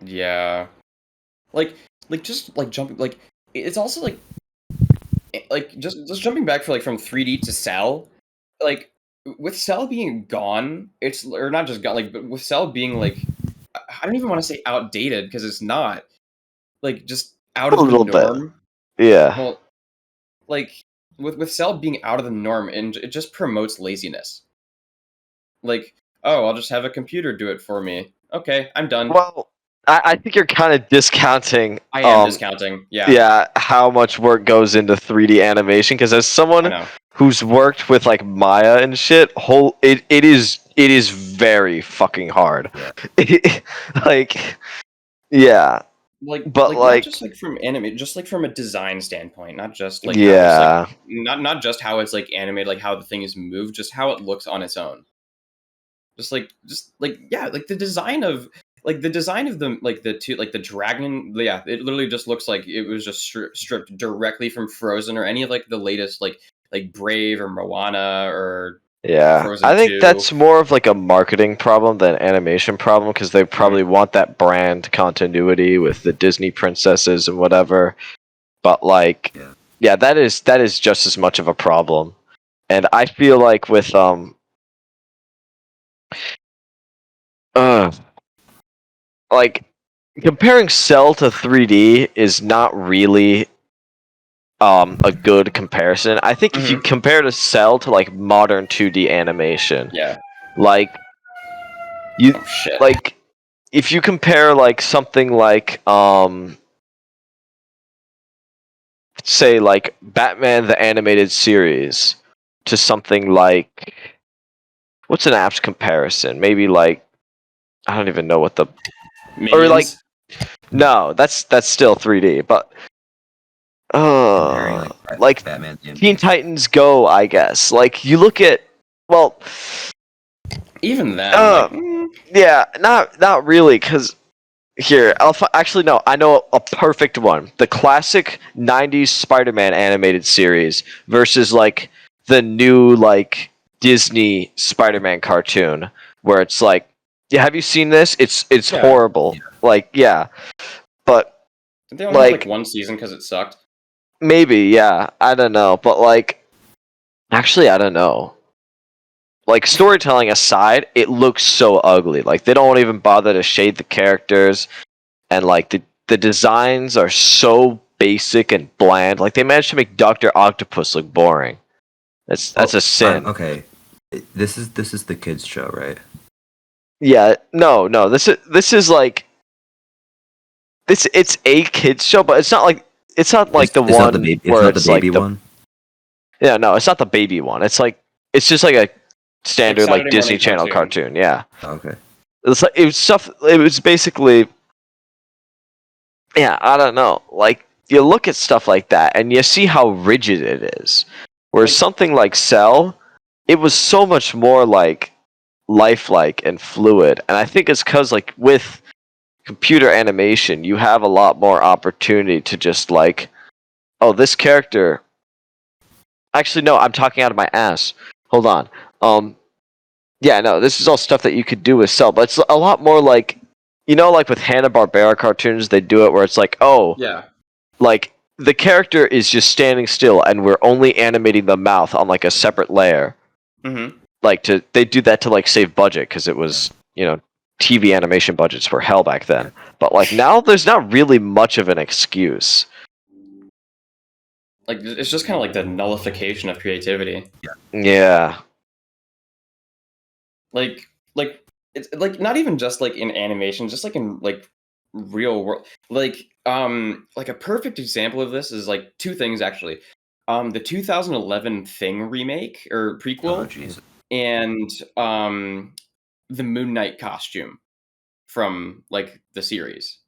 Yeah. Like just like jumping like it's also like just jumping back for like from 3D to Cell, like with Cell being gone, it's or not just gone like but with Cell being like I don't even want to say outdated because it's not like just out A of the little bit. norm. Yeah. Well, like with Cell being out of the norm and it just promotes laziness. Like, oh, I'll just have a computer do it for me. Okay, I'm done. Well, I think you're kind of discounting I am discounting. Yeah, yeah, how much work goes into 3D animation because as I someone know. who's worked with like Maya and shit, it is very fucking hard. Like yeah, but Like not like just like from anime, just like from a design standpoint, not just like how it's like yeah, not just how it's like animated, like how the thing is moved, just how it looks on its own. Just like yeah, like the design of the like the two like the dragon, yeah, it literally just looks like it was just stripped directly from Frozen or any of like the latest like Brave or Moana or yeah. Frozen I think 2. that's more of like a marketing problem than animation problem because they probably want that brand continuity with the Disney princesses and whatever. But like Yeah. yeah, that is just as much of a problem. And I feel like with uh like comparing Cell to 3D is not really a good comparison. I think if you Mhm. compare to Cell to like modern 2D animation, Yeah. like you Oh shit. like if you compare like something like say like Batman the animated series to something like what's an apt comparison? Maybe like I don't even know what the or like Minions. no, that's still 3D, but Comparing like Batman Teen Titans Go, I guess. Like you look at well, Even then, like yeah, not really cuz here, actually no, I know a perfect one. The classic 90s Spider-Man animated series versus like the new like Disney Spider-Man cartoon where it's like yeah, have you seen this? It's yeah. horrible. Like yeah, but Did they only have like like one season because it sucked? maybe yeah, I don't know, but like actually I don't know. like storytelling aside, it looks so ugly. Like they don't even bother to shade the characters, and like the designs are so basic and bland. Like they managed to make Doctor Octopus look boring. That's a sin. Okay. This is the kids show, right? Yeah, no. This is like it's a kids show, but it's not like the It's not the one baby. It's where not the it's like baby the one. yeah, no, it's not the baby one. It's just like a standard like Saturday Disney morning Channel cartoon. cartoon. Yeah, Oh, okay. it's like it was stuff. It was basically yeah. I don't know. Like you look at stuff like that and you see how rigid it is. Whereas Like- something like Cell, it was so much more like lifelike and fluid. And I think it's because like with computer animation, you have a lot more opportunity to just like, oh, this character. Actually, no, I'm talking out of my ass. Hold on. Yeah, no, this is all stuff that you could do with Cell, but it's a lot more like, like with Hanna-Barbera cartoons, they do it where it's like, oh, Yeah. like the character is just standing still, and we're only animating the mouth on like a separate layer. Mm-hmm. Like they do that to like save budget because it was, TV animation budgets were hell back then. But like now, there's not really much of an excuse. Like it's just kind of like the nullification of creativity. Yeah. Like it's like not even just like in animation, just like in like real world. Like a perfect example of this is like two things actually. The 2011 Thing remake or Oh prequel, Jesus. and the Moon Knight costume from like the series,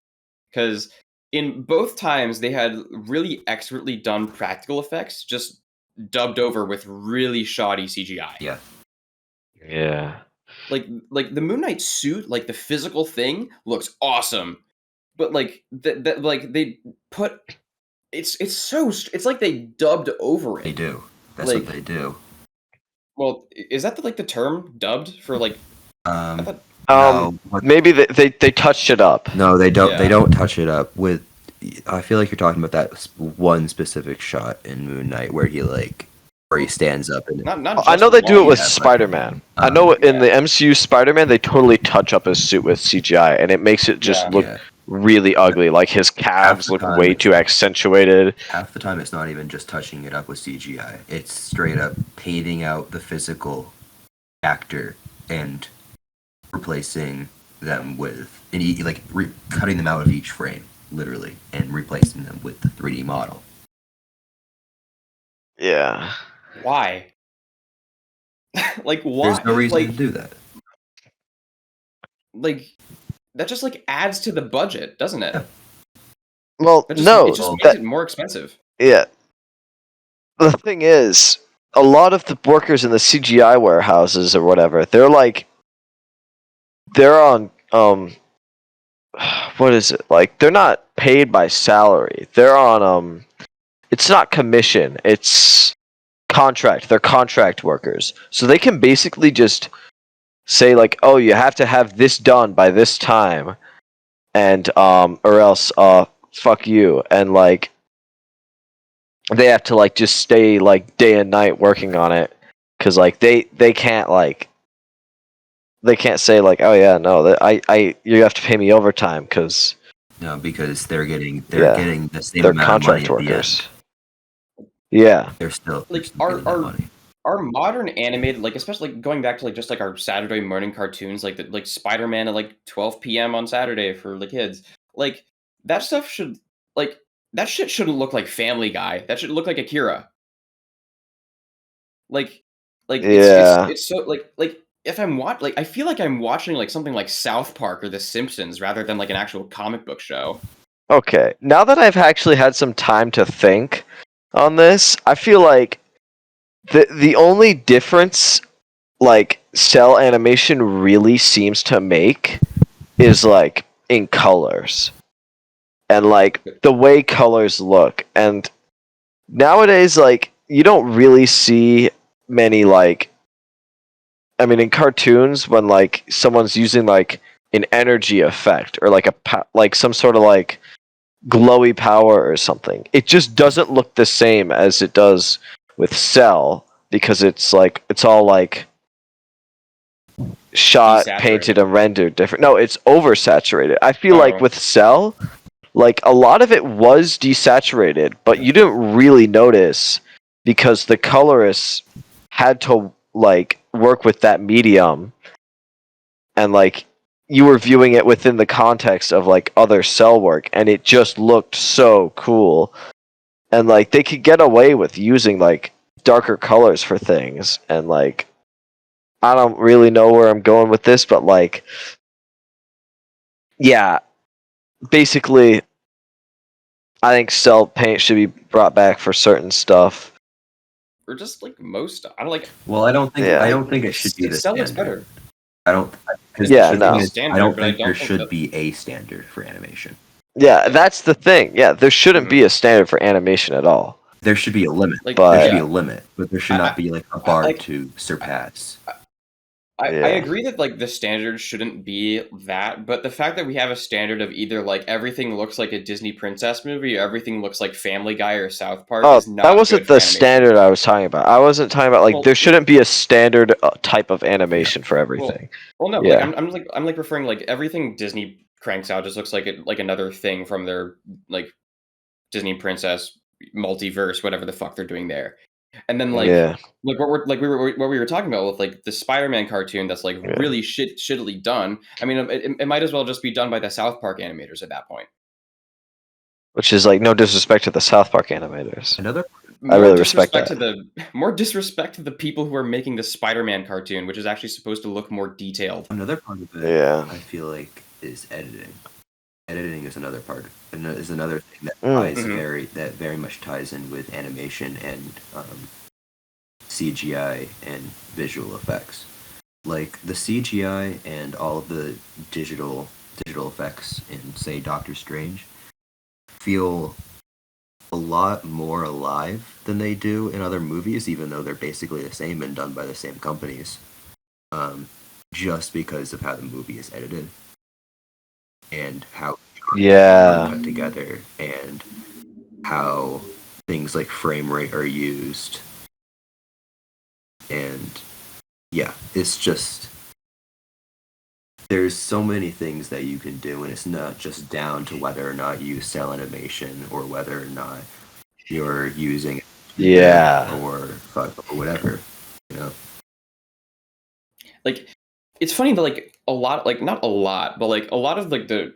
because in both times they had really expertly done practical effects just dubbed over with really shoddy CGI. Yeah. Yeah. Like the Moon Knight suit, like the physical thing looks awesome, but like that like they put it's like they dubbed over They it. do. That's Like, what they do. well, is that like the term dubbed for like? I thought No. What, Maybe they touched it up. no, they don't. They Yeah. don't touch it up with. I feel like you're talking about that one specific shot in Moon Knight where he stands up and not. I Just know they do it one. with Yeah, but- Spider-Man. I know in the MCU Spider-Man they totally touch up his suit with CGI, and it makes it just Yeah. look yeah. really ugly. Like his calves the look time way it's- too accentuated. Half the time it's not even just touching it up with CGI. It's straight up painting out the physical actor and replacing them with cutting them out of each frame, literally, and replacing them with the 3D model. Yeah. Why? Like why? There's no reason like, to do that. like that just like adds to the budget, doesn't it? Yeah. Well, It just, no. it just well, makes it more expensive. Yeah. The thing is, a lot of the workers in the CGI warehouses or whatever, they're on what is it? Like they're not paid by salary. They're on it's not commission. It's contract. They're contract workers. So they can basically just say like, "Oh, you have to have this done by this time." And or else fuck you. And like they have to like just stay like day and night working on it cuz like they can't like they can't say like, "Oh yeah, no, that I you have to pay me overtime cuz No, because they're getting Yeah. the same they're amount of money contract at the workers." end. Yeah. They're still Like getting that money. our modern animated, like especially like going back to like just like our Saturday morning cartoons, like like Spider-Man at like 12 p.m. on Saturday for the kids. Like that stuff should like that shit shouldn't look like Family Guy. That should look like Akira. Like like Yeah. it's so like if like I feel like I'm watching like something like South Park or The Simpsons rather than like an actual comic book show. Okay. Now that I've actually had some time to think on this, I feel like the only difference like cell animation really seems to make is like in colors and like the way colors look. And nowadays like you don't really see many like I mean in cartoons when like someone's using like an energy effect or like like some sort of like glowy power or something. It just doesn't look the same as it does with Cell because it's like it's all like shot, painted, Desaturated. and rendered different. No, it's oversaturated. I feel like Oh. with Cell, like a lot of it was desaturated, but you didn't really notice because the colorists had to like work with that medium, and like you were viewing it within the context of like other Cell work, and it just looked so cool. And like they could get away with using like darker colors for things, and like I don't really know where I'm going with this, but like yeah, basically I think cell paint should be brought back for certain stuff. Or just like most. I don't like. Well, Yeah. I don't think it should be the Cell looks standard. better. I don't because It Yeah, should the be thing the no. is, I standard, don't but I think there don't think should that. be a standard for animation. Yeah, Yeah. that's the thing. Yeah, there shouldn't Mhm. be a standard for animation at all. There should be a limit. Like, But- There should be yeah. a limit, but there should I- not be like a bar like- to surpass. I Yeah. agree that like the standard shouldn't be that, but the fact that we have a standard of either like everything looks like a Disney princess movie or everything looks like Family Guy or South Park Oh, is not that wasn't good for the animation. standard I was talking about. I wasn't talking about like Well, there shouldn't be a standard type of animation for everything. Well, no, Yeah. like I'm like referring like everything Disney cranks out just looks like it like another thing from their like Disney princess multiverse, whatever the fuck they're doing there. And then Yeah. like what we were talking about with like the Spider-Man cartoon that's like Yeah. really shittily done. I mean, it might as well just be done by the South Park animators at that point. Which is like no disrespect to the South Park animators. Another I really respect that. More disrespect to the people who are making the Spider-Man cartoon, which is actually supposed to look more detailed. Another part of it, Yeah. I feel like, is editing. Editing is another part. Is another thing that very much ties in with animation and CGI and visual effects. Like the CGI and all of the digital effects in, say, Doctor Strange feel a lot more alive than they do in other movies, even though they're basically the same and done by the same companies. Just because of how the movie is edited and how Yeah. cut together and how things like frame rate are used. And yeah, it's just there's so many things that you can do, and it's not just down to whether or not you sell animation or whether or not you're using Yeah. or whatever, you know. Like it's funny that like a lot like not a lot but like a lot of like the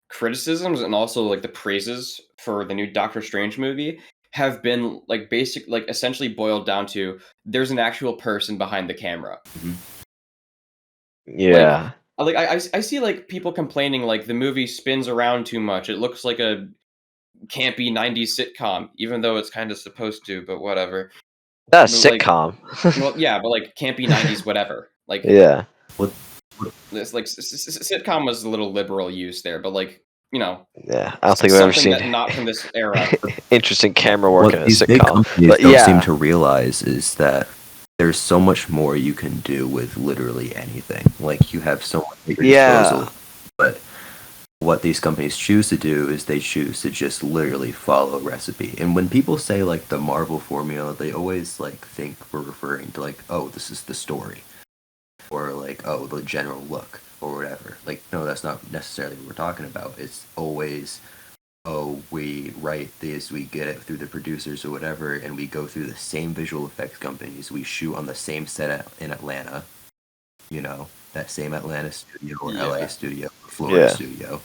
criticisms and also like the praises for the new Doctor Strange movie have been like basic like essentially boiled down to there's an actual person behind the camera. Yeah. Like I see like people complaining like the movie spins around too much, it looks like a campy 90s sitcom even though it's kind of supposed to, but whatever. That's Like, sitcom. well yeah, but like campy 90s whatever, like Yeah. this like sitcom was a little liberal use there, but like you know Yeah. I don't think I've ever something seen that not from this era. interesting camera work What in a these big sitcom. companies But don't yeah. seem to realize is that there's so much more you can do with literally anything. Like you have so much at your disposal, but what these companies choose to do is they choose to just literally follow a recipe. And when people say like the Marvel formula, they always like think we're referring to like, oh, this is the story, or like, oh, the general look, or whatever. Like, no, that's not necessarily what we're talking about. It's always, oh, we write this, we get it through the producers or whatever, and we go through the same visual effects companies. We shoot on the same set in Atlanta, you know, that same Atlanta studio or LA studio or Florida studio.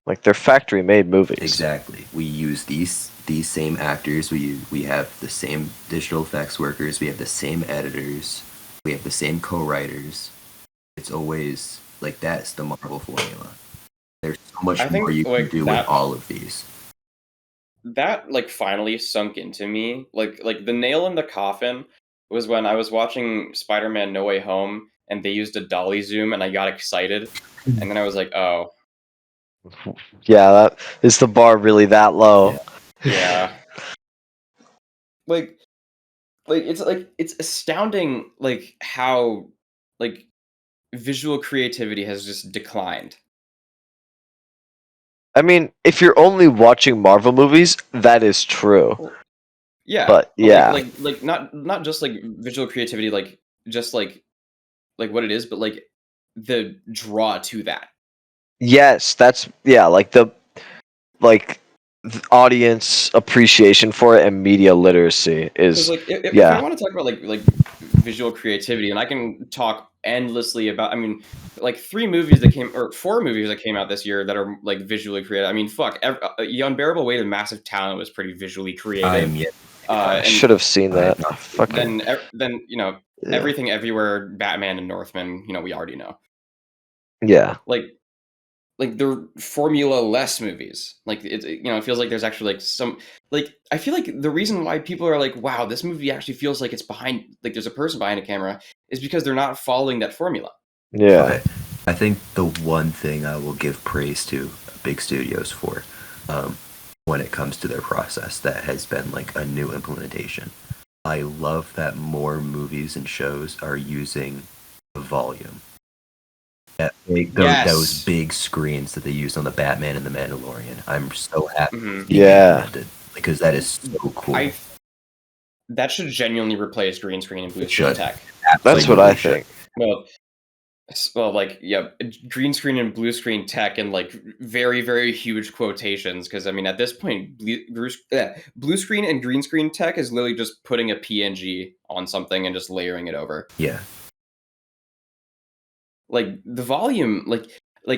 Like they're factory made movies. Exactly. We use these same actors. We have the same digital effects workers. We have the same editors. We have the same co-writers. It's always like that's the Marvel formula. There's so much more you can do with all of these. That like finally sunk into me. Like the nail in the coffin was when I was watching Spider-Man No Way Home and they used a dolly zoom and I got excited. And then I was like, oh. Yeah, that is the bar really that low. Yeah. like it's astounding like how like visual creativity has just declined. I mean, if you're only watching Marvel movies, that is true. Yeah. But yeah. Like not just like visual creativity, like just like what it is, but like the draw to that. Yes, that's like audience appreciation for it and media literacy Because is like if I yeah. want to talk about like visual creativity, and I can talk endlessly about. I mean, like 4 movies that came out this year that are like visually creative. I mean, fuck, The Unbearable Weight of Massive Talent was pretty visually I creative, am yet. I and should have seen I have that. not. Fucking then yeah. Everything Everywhere, Batman and Northman. We already know. Yeah. Like they're formula less movies. Like it feels like there's actually like some like I feel like the reason why people are like, wow, this movie actually feels like it's behind like there's a person behind a camera is because they're not following that formula. Yeah. Okay, I think the one thing I will give praise to big studios for, when it comes to their process, that has been like a new implementation. I love that more movies and shows are using volume. Those Yes. big screens that they used on the Batman and the Mandalorian. I'm so happy it's Hmm. being Yeah. implemented because that is so cool. I That should genuinely replace green screen and blue It screen should. tech. That's what I Absolutely should. think. Well, like yeah, green screen and blue screen tech in like very very huge quotations because I mean at this point blue screen and green screen tech is literally just putting a PNG on something and just layering it over. Yeah. Like the volume, like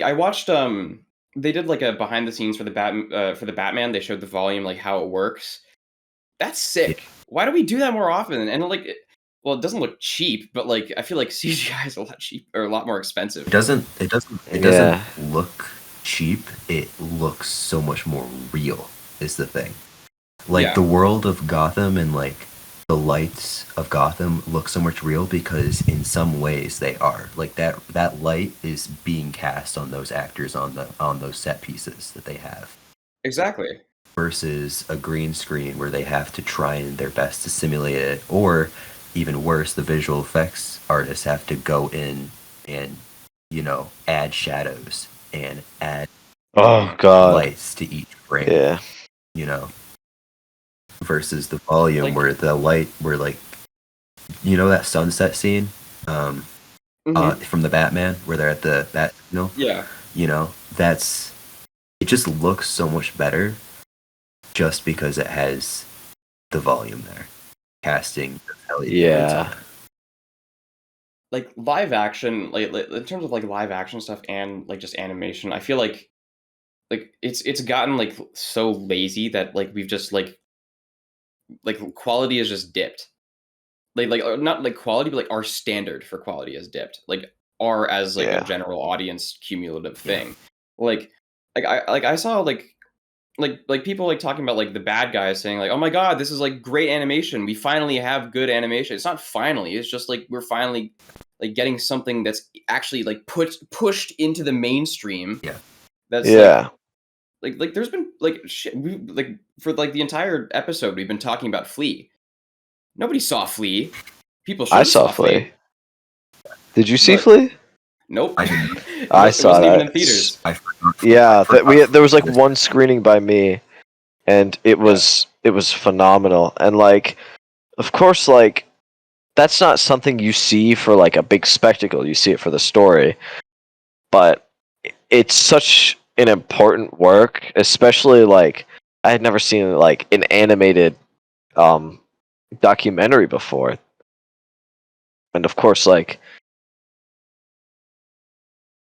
I watched they did like a behind the scenes for the Batman. They showed the volume like how it works. That's Yeah. sick. Why do we do that more often? And like well, it doesn't look cheap, but like I feel like CGI is a lot cheap or a lot more expensive. It doesn't Yeah. look cheap. It looks so much more real is the thing. Like Yeah. the world of Gotham and like the lights of Gotham look so much real because in some ways they are. Like that light is being cast on those actors on those set pieces that they have Exactly. versus a green screen where they have to try their best to simulate it, or even worse, the visual effects artists have to go in and add shadows and add Oh god. lights to each frame. Yeah. You know, versus the volume Like where the light, where like that sunset scene, mhm, from the Batman where they're at the bat, yeah. that's it. Just looks so much better just because it has the volume there, casting the LED lights on Yeah. it. Like live action, like in terms of like live action stuff and like just animation, I feel like it's gotten like so lazy that like we've just like quality is just dipped. Not like quality, but like our standard for quality has dipped. Like our as like a Yeah. general audience cumulative Yeah. thing. Like I saw like people like talking about like the bad guys saying like, oh my god, this is like great animation. We finally have good animation. It's not finally. It's just like we're finally like getting something that's actually like pushed into the mainstream. Yeah. That's Yeah. like there's been like shit we like for like the entire episode we've been talking about Flea. Nobody saw Flea. People should I have saw saw Flea. Flea, Did you see but Flea? nope. I didn't. I It saw wasn't even in it. theaters. I Yeah, that forgot there was like this. one screening by me and Yeah, it was phenomenal. And like of course like that's not something you see for like a big spectacle. You see it for the story. But it's such an important work, especially like I had never seen like an animated um documentary before. And of course like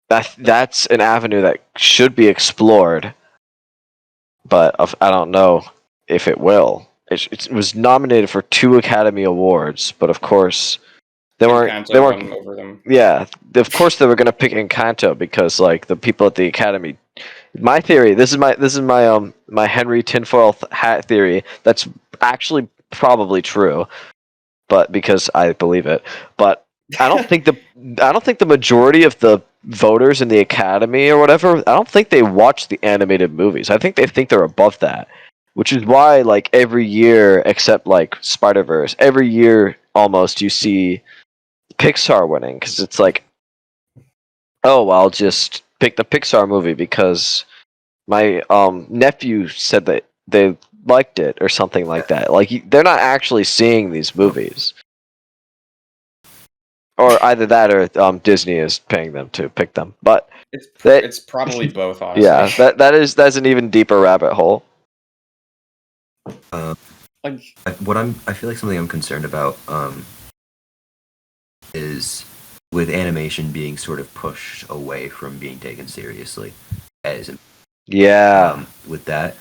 that's an avenue that should be explored, but I don't know if it will. It was nominated for 2 Academy Awards, but of course they weren't. They Encanto weren't. won over them. Yeah, of course they were gonna pick Encanto because like the people at the Academy. My theory. This is my Henry tinfoil hat theory. That's actually probably true, but because I believe it. But I don't think the majority of the voters in the Academy or whatever, I don't think they watch the animated movies. I think they're above that. Which is why like every year except like Spider-Verse, every year almost you see Pixar winning cuz it's like, "Oh, well, I'll just pick the Pixar movie because my nephew said that they liked it or something like that." Like they're not actually seeing these movies. or either that or Disney is paying them to pick them. But that, It's probably both, honestly. yeah, that's an even deeper rabbit hole. Like, I feel like something I'm concerned about is with animation being sort of pushed away from being taken seriously as Yeah, with that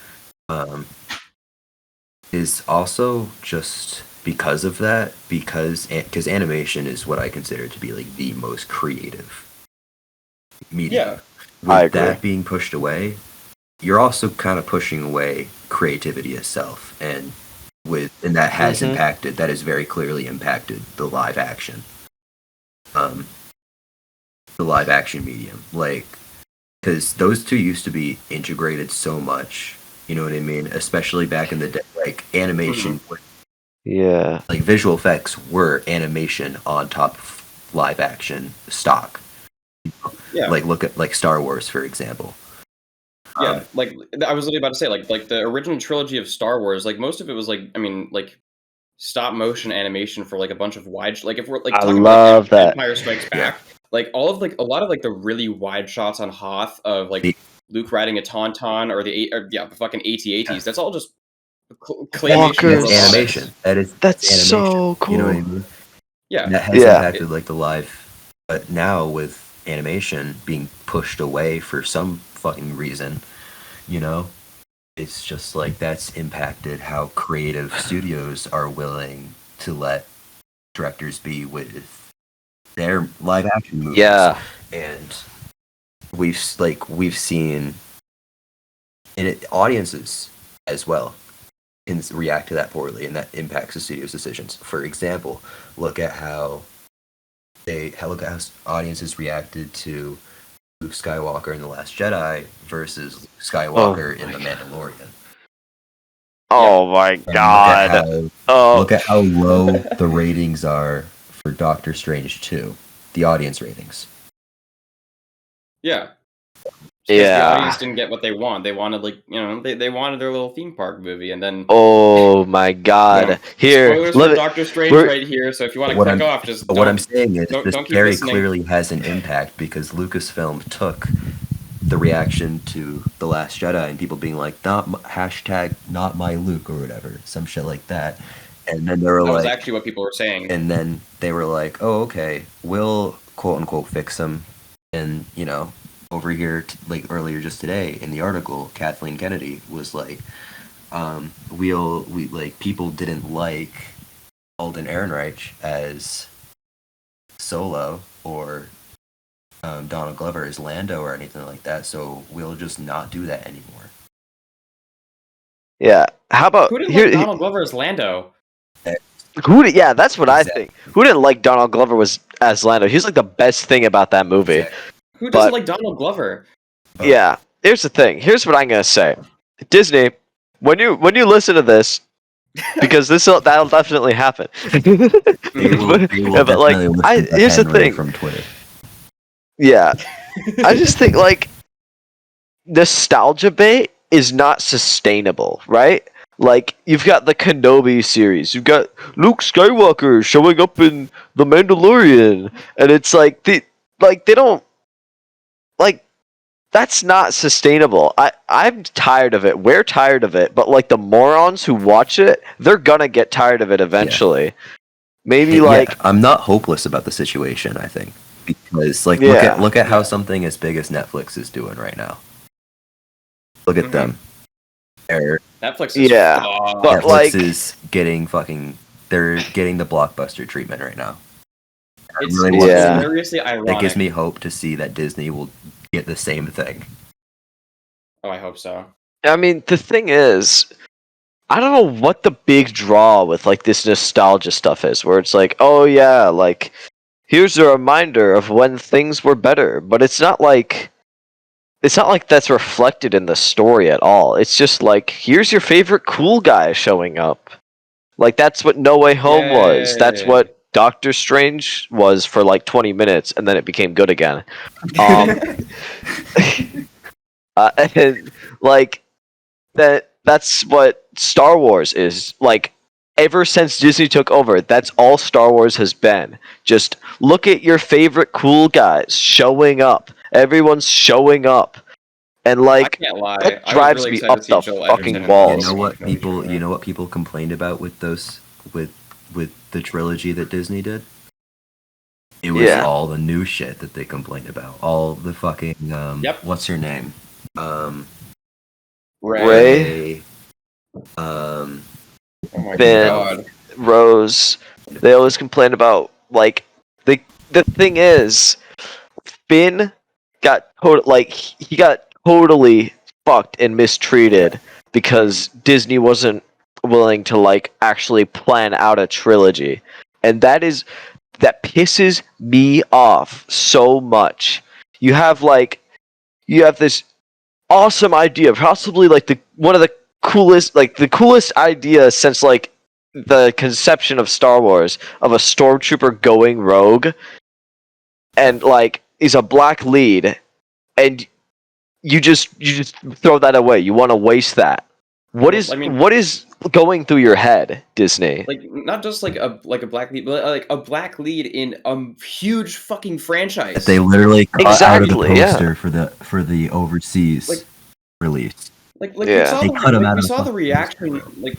is also just because of that because animation is what I consider to be like the most creative medium. yeah, With I agree. that being pushed away, you're also kind of pushing away creativity itself, and that has Mhm. impacted, that has very clearly impacted the live action medium, like, because those two used to be integrated so much, you know what I mean, especially back in the day, like animation Yeah. like visual effects were animation on top of live action stock. yeah. Like look at like Star Wars, for example. Yeah, like I was literally about to say, like the original trilogy of Star Wars, like most of it was like, I mean, like stop motion animation for like a bunch of wide, like if we're like I talking about like love that. Empire Strikes Yeah. Back, like all of like a lot of like the really wide shots on Hoth of like The- Luke riding a tauntaun or the fucking AT-ATs. That's all just claymation Walkers. and It's robotics. animation. That is That's animation. so You know what I cool. mean? Yeah, That has Yeah. impacted like the live, but now with animation being pushed away for some fucking reason, you know, it's just like that's impacted how creative studios are willing to let directors be with their live action movies. Yeah. And we've seen, and audiences as well can react to that poorly, and that impacts the studio's decisions. For example, look at how audiences reacted to Luke Skywalker in The Last Jedi versus Luke Skywalker in The Mandalorian. Oh my And god. look at how low the ratings are for Doctor Strange 2, the audience ratings. yeah. Because the Yeah. audience didn't get what they want. They wanted like, you know, they wanted their little theme park movie, and then Oh my god. boom. Here, Spoilers let for it. Doctor Strange We're, right here. So if you want to What click I'm off, just what I'm saying is this don't keep very listening. clearly has an impact because Lucasfilm took the reaction to The Last Jedi and people being like, hashtag not my Luke or whatever, some shit like that. And then they were That was like, actually what people were saying. and then they were like, oh, okay, we'll quote unquote fix him. And, you know, over here, like earlier just today in the article, Kathleen Kennedy was like, we like, people didn't like Alden Ehrenreich as Solo or Donald Glover as Lando or anything like that, so we'll just not do that anymore. yeah. How about Who didn't here? like Donald Glover as Lando? Yeah, that's what Exactly. I think. Who didn't like Donald Glover was as Lando? He's like the best thing about that movie. Exactly. Who doesn't But like Donald Glover? yeah, here's the thing. Here's what I'm gonna say. Disney, when you listen to this, because that'll definitely happen. They will Yeah, but like, definitely listen to here's the Henry thing. from Twitter. Yeah, I just think like nostalgia bait is not sustainable, right? Like you've got the Kenobi series, you've got Luke Skywalker showing up in The Mandalorian, and it's like they don't like that's not sustainable. I'm tired of it. We're tired of it, but like the morons who watch it, they're gonna get tired of it eventually. Maybe like I'm not hopeless about the situation, I think. Because like Yeah. look at how something as big as Netflix is doing right now. Look at Mhm. them. Netflix is Yeah, fucked. but Netflix like is getting they're getting the blockbuster treatment right now. It's Yeah. hilariously That ironic. gives me hope to see that Disney will get the same thing. Oh, I hope so. I mean, the thing is, I don't know what the big draw with like this nostalgia stuff is, where it's like, oh yeah, like here's a reminder of when things were better, but it's not like that's reflected in the story at all. It's just like here's your favorite cool guy showing up. Like that's what No Way Home was. That's Yay. what Doctor Strange was for like 20 minutes, and then it became good again. Um, and like that's what Star Wars is like. ever since Disney took over, that's all Star Wars has been. Just look at your favorite cool guys showing up. Everyone's showing up. And I like can't lie. that I was drives really me excited to up see the Joel Edgerton fucking and You walls. know Obi-Wan what Kenobi people together. complained about with those with the trilogy that Disney did? It was Yeah. all the new shit that they complained about. All the fucking Yep. what's her name? Ray. Ray, Um Oh my you Finn, know, god. Rose, they always complain about like the thing is Finn got he got totally fucked and mistreated because Disney wasn't willing to like actually plan out a trilogy. And that pisses me off so much. You have this awesome idea, possibly like one of the coolest idea since like the conception of Star Wars, of a stormtrooper going rogue, and like he's a black lead, and you just throw that away. You want to waste that. What Well, is I mean, what is going through your head, Disney? like not just like a black lead, but like a black lead in a huge fucking that they franchise. literally cut out of the Exactly, yeah. poster for the overseas Like release. we Yeah. saw They cut him out we of the saw the fucking poster, reaction bro.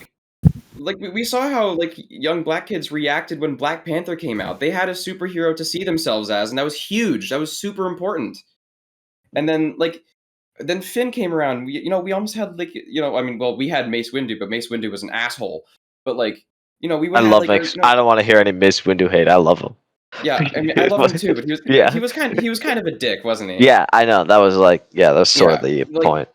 we saw how like young black kids reacted when Black Panther came out. They had a superhero to see themselves as, and that was huge. That was super important. And then Finn came around. We almost had I mean, well, we had Mace Windu, but Mace Windu was an asshole. But like, we I would have love like Max. I don't want to hear any Mace Windu hate. I love him. yeah. I mean, I love him too, but Yeah. he was kind of a dick, wasn't he? Yeah, I know. That was sort of Yeah, the point.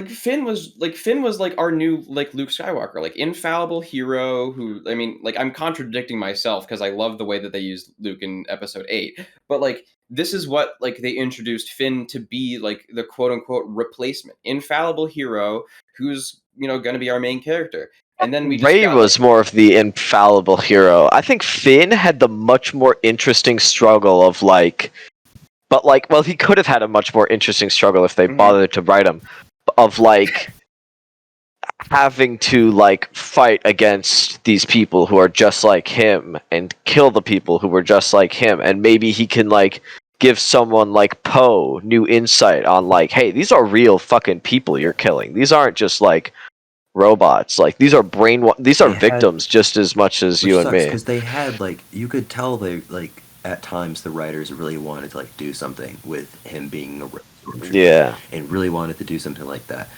Finn was like our new like Luke Skywalker, like infallible hero who I mean, like I'm contradicting myself because I love the way that they used Luke in episode 8. But like this is what like they introduced Finn to be, like the quote unquote replacement. Infallible hero who's, gonna be our main character. And then we just Ray got like was more of the infallible hero. I think Finn had the much more interesting struggle of like, but like, well, he could have had a much more interesting struggle if they mhm. bothered to write him, of like having to like fight against these people who are just like him and kill the people who were just like him, and maybe he can like give someone like Poe new insight on like, hey, these are real fucking people you're killing. These aren't just like robots. Like these are these are They had, victims just as much as which you and sucks me. because they had like you could tell they like at times the writers really wanted to like do something with him being a stormtrooper Yeah. and really wanted to do something like that,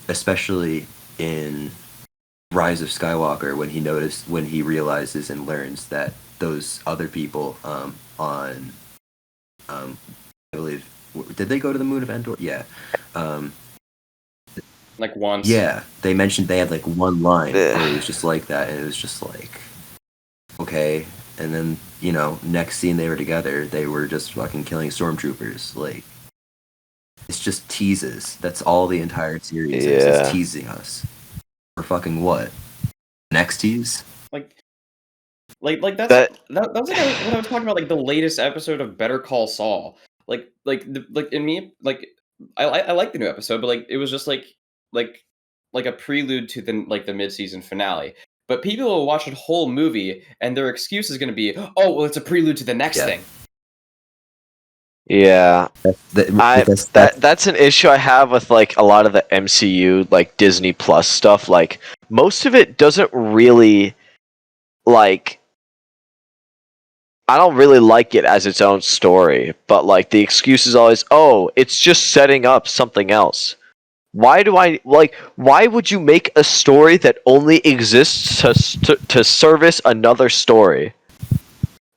especially in Rise of Skywalker when he realizes and learns that those other people on I believe did they go to the moon of Endor? Yeah. Um, like once. yeah, they mentioned they had like one line where it Ugh. was just like that, and it was just like, okay. And then next scene they were together, they were just fucking killing stormtroopers. Like, it's just teases. That's all the entire series is. It's Yeah. teasing us for fucking what? Next tease? Like that's That that was like what I was talking about, like the latest episode of Better Call Saul. Like in me, like I like the new episode, but like it was just like like a prelude to the mid season finale. But people will watch a whole movie and their excuse is going to be, oh well, it's a prelude to the next Yeah. thing. yeah. I That's that's an issue I have with like a lot of the MCU like Disney Plus stuff. Like most of it doesn't really like I don't really like it as its own story, but like the excuse is always, "Oh, it's just setting up something else." Why would you make a story that only exists to service another story?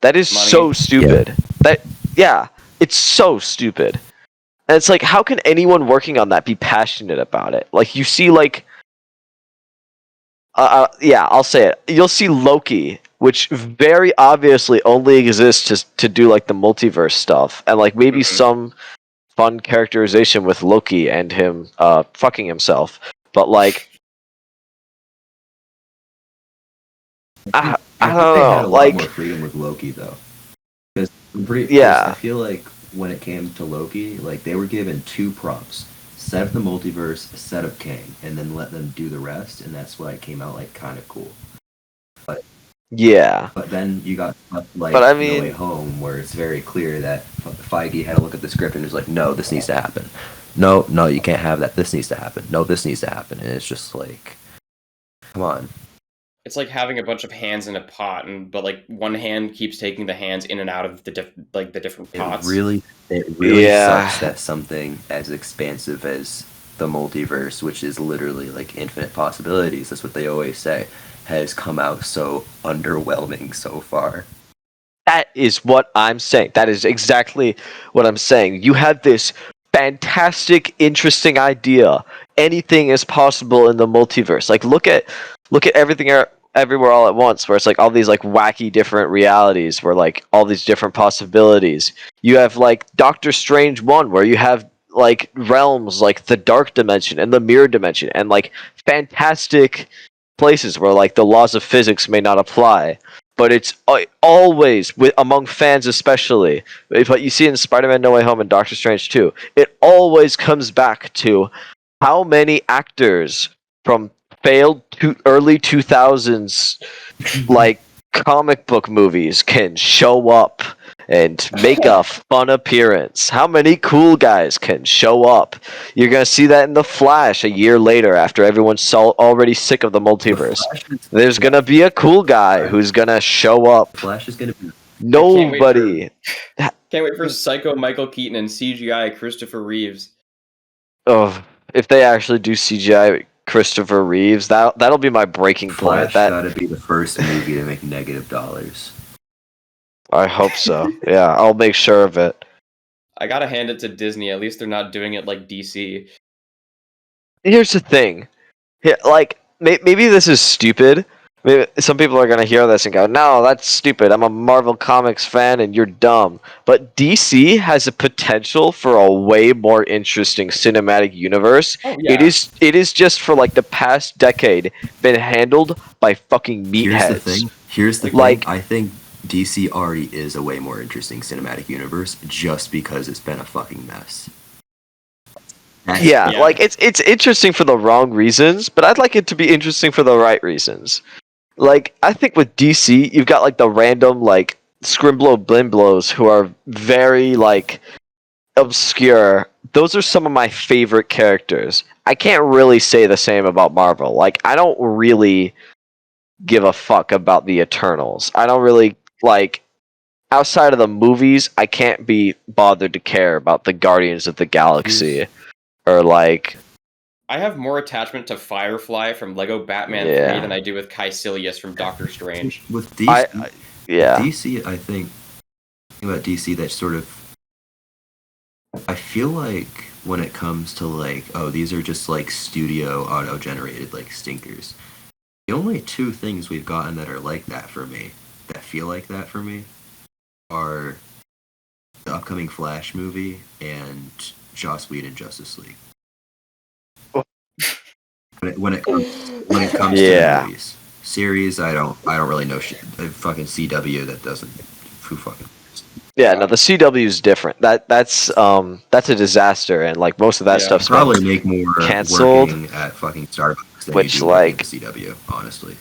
That is Money. so stupid. Yeah, it's so stupid. And it's like, how can anyone working on that be passionate about it? Like, you see, like, yeah, I'll say it. You'll see Loki, which very obviously only exists to do like the multiverse stuff, and like maybe Mhm. some fun characterization with Loki and him fucking himself. But like, I I don't think they had know. a lot more Like, freedom with Loki though. Because I yeah, feel like when it came to Loki, like they were given two prompts: set up the multiverse, set up Kang, and then let them do the rest, and that's why it came out like kind of cool. Yeah, But then you got stuff like but I No Way mean, Home, where it's very clear that Feige had to look at the script and was like, no, this needs to happen. No, no, you can't have that. This needs to happen. No, this needs to happen. And it's just like, come on. It's like having a bunch of hands in a pot, but like one hand keeps taking the hands in and out of the different It pots. really Yeah. sucks that something as expansive as the multiverse, which is literally like infinite possibilities, that's what they always say, has come out so underwhelming so far. That is what I'm saying. That is exactly what I'm saying. You had this fantastic, interesting idea. Anything is possible in the multiverse. Like look at everything everywhere all at once, where it's like all these like wacky different realities, where like all these different possibilities. You have like Doctor Strange 1, where you have like realms like the dark dimension and the mirror dimension, and like fantastic places where like the laws of physics may not apply, but it's always with among fans especially. But you see in Spider-Man: No Way Home and Doctor Strange 2, it always comes back to how many actors from failed early 2000s like comic book movies can show up and make a fun appearance. How many cool guys can show up? You're gonna see that in The Flash a year later, after everyone's already sick of the multiverse. There's gonna be a cool guy who's gonna show up. Flash is going to be I can't wait for Nobody. Psycho Michael Keaton and CGI Christopher Reeves. Oh, if they actually do CGI Christopher Reeves, that'll be my breaking point. Flash That got to be the first movie to make negative dollars. I hope so. Yeah, I'll make sure of it. I gotta hand it to Disney. At least they're not doing it like DC. Here's the thing. Yeah, like maybe this is stupid. Maybe some people are gonna hear this and go, "No, that's stupid. I'm a Marvel Comics fan, and you're dumb." But DC has a potential for a way more interesting cinematic universe. Oh It yeah. is just for like the past decade been handled by fucking meatheads. Here's the Like- thing. I think DC already is a way more interesting cinematic universe just because it's been a fucking mess. Yeah, Yeah. like it's interesting for the wrong reasons, but I'd like it to be interesting for the right reasons. Like I think with DC, you've got like the random like Scrimblow Blimblows who are very like obscure. Those are some of my favorite characters. I can't really say the same about Marvel. Like I don't really give a fuck about the Eternals. I don't really like outside of the movies, I can't be bothered to care about the Guardians of the Galaxy or like I have more attachment to Firefly from Lego Batman Yeah. 3 than I do with Caecilius from Doctor Strange. With DC, yeah. DC, I think about DC that sort of. I feel like when it comes to like, oh, these are just like studio auto-generated like stinkers. The only two things we've gotten that are like that for me, that feel like that for me, are the upcoming Flash movie and Joss Whedon Justice League. When it comes Yeah. to the movies, series, I don't really know shit. Fucking CW that doesn't. Who fucking. Yeah, no, the CW is different. That's a disaster, and like most of that Yeah. stuff's Probably been make more canceled, working at fucking Starbucks than which, you do working like- at the CW. Honestly,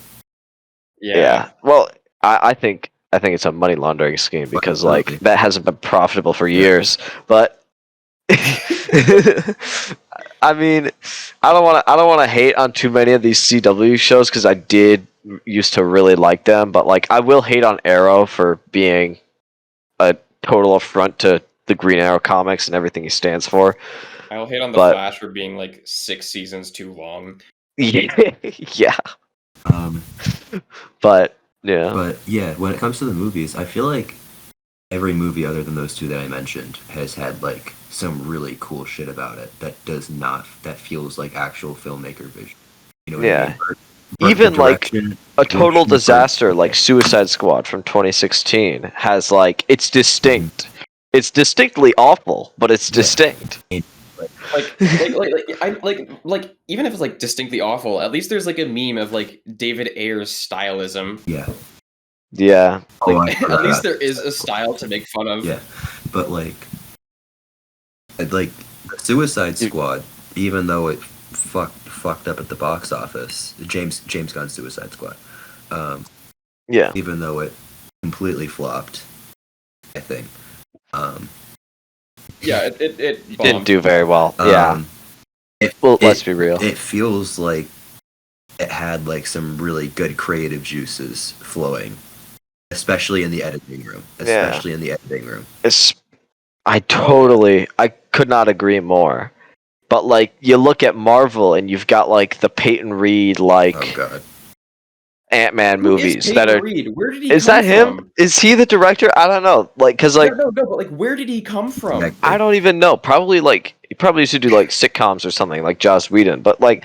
yeah. Well, I think it's a money laundering scheme because like Absolutely. that hasn't been profitable for Yeah. years. But I mean, I don't want to hate on too many of these CW shows because I did used to really like them, but like I will hate on Arrow for being a total affront to the Green Arrow comics and everything he stands for. I'll hate on the But- Flash for being like 6 seasons too long. Yeah, but yeah, but yeah, when it comes to the movies, I feel like every movie other than those two that I mentioned has had like some really cool shit about it that feels like actual filmmaker vision. You know what Yeah. I mean? Even, the like, direction- a total direction- disaster like Suicide Squad from 2016 has like it's distinct. It's distinctly awful, but it's Yeah. distinct. Like even if it's like distinctly awful, at least there's like a meme of like David Ayer's stylism. Yeah. Yeah, Oh, I At forgot. least there is a style to make fun of. Yeah, but like Suicide Squad even though it fucked up at the box office, James Gunn's Suicide Squad. Yeah. Even though it completely flopped, I think. Yeah, it Didn't bombed. do very well. Yeah. Well, let's be real. It feels like it had like some really good creative juices flowing, especially in the editing room. I could not agree more. But like, you look at Marvel and you've got like the Peyton Reed like Oh god. Ant-Man Who is movies Peyton that are. Reed? Where did he Is come that him? from? Is he the director? I don't know. Like, cause like No, but like, where did he come from? Exactly. I don't even know. Probably like he probably used to do like sitcoms or something like Joss Whedon. But like,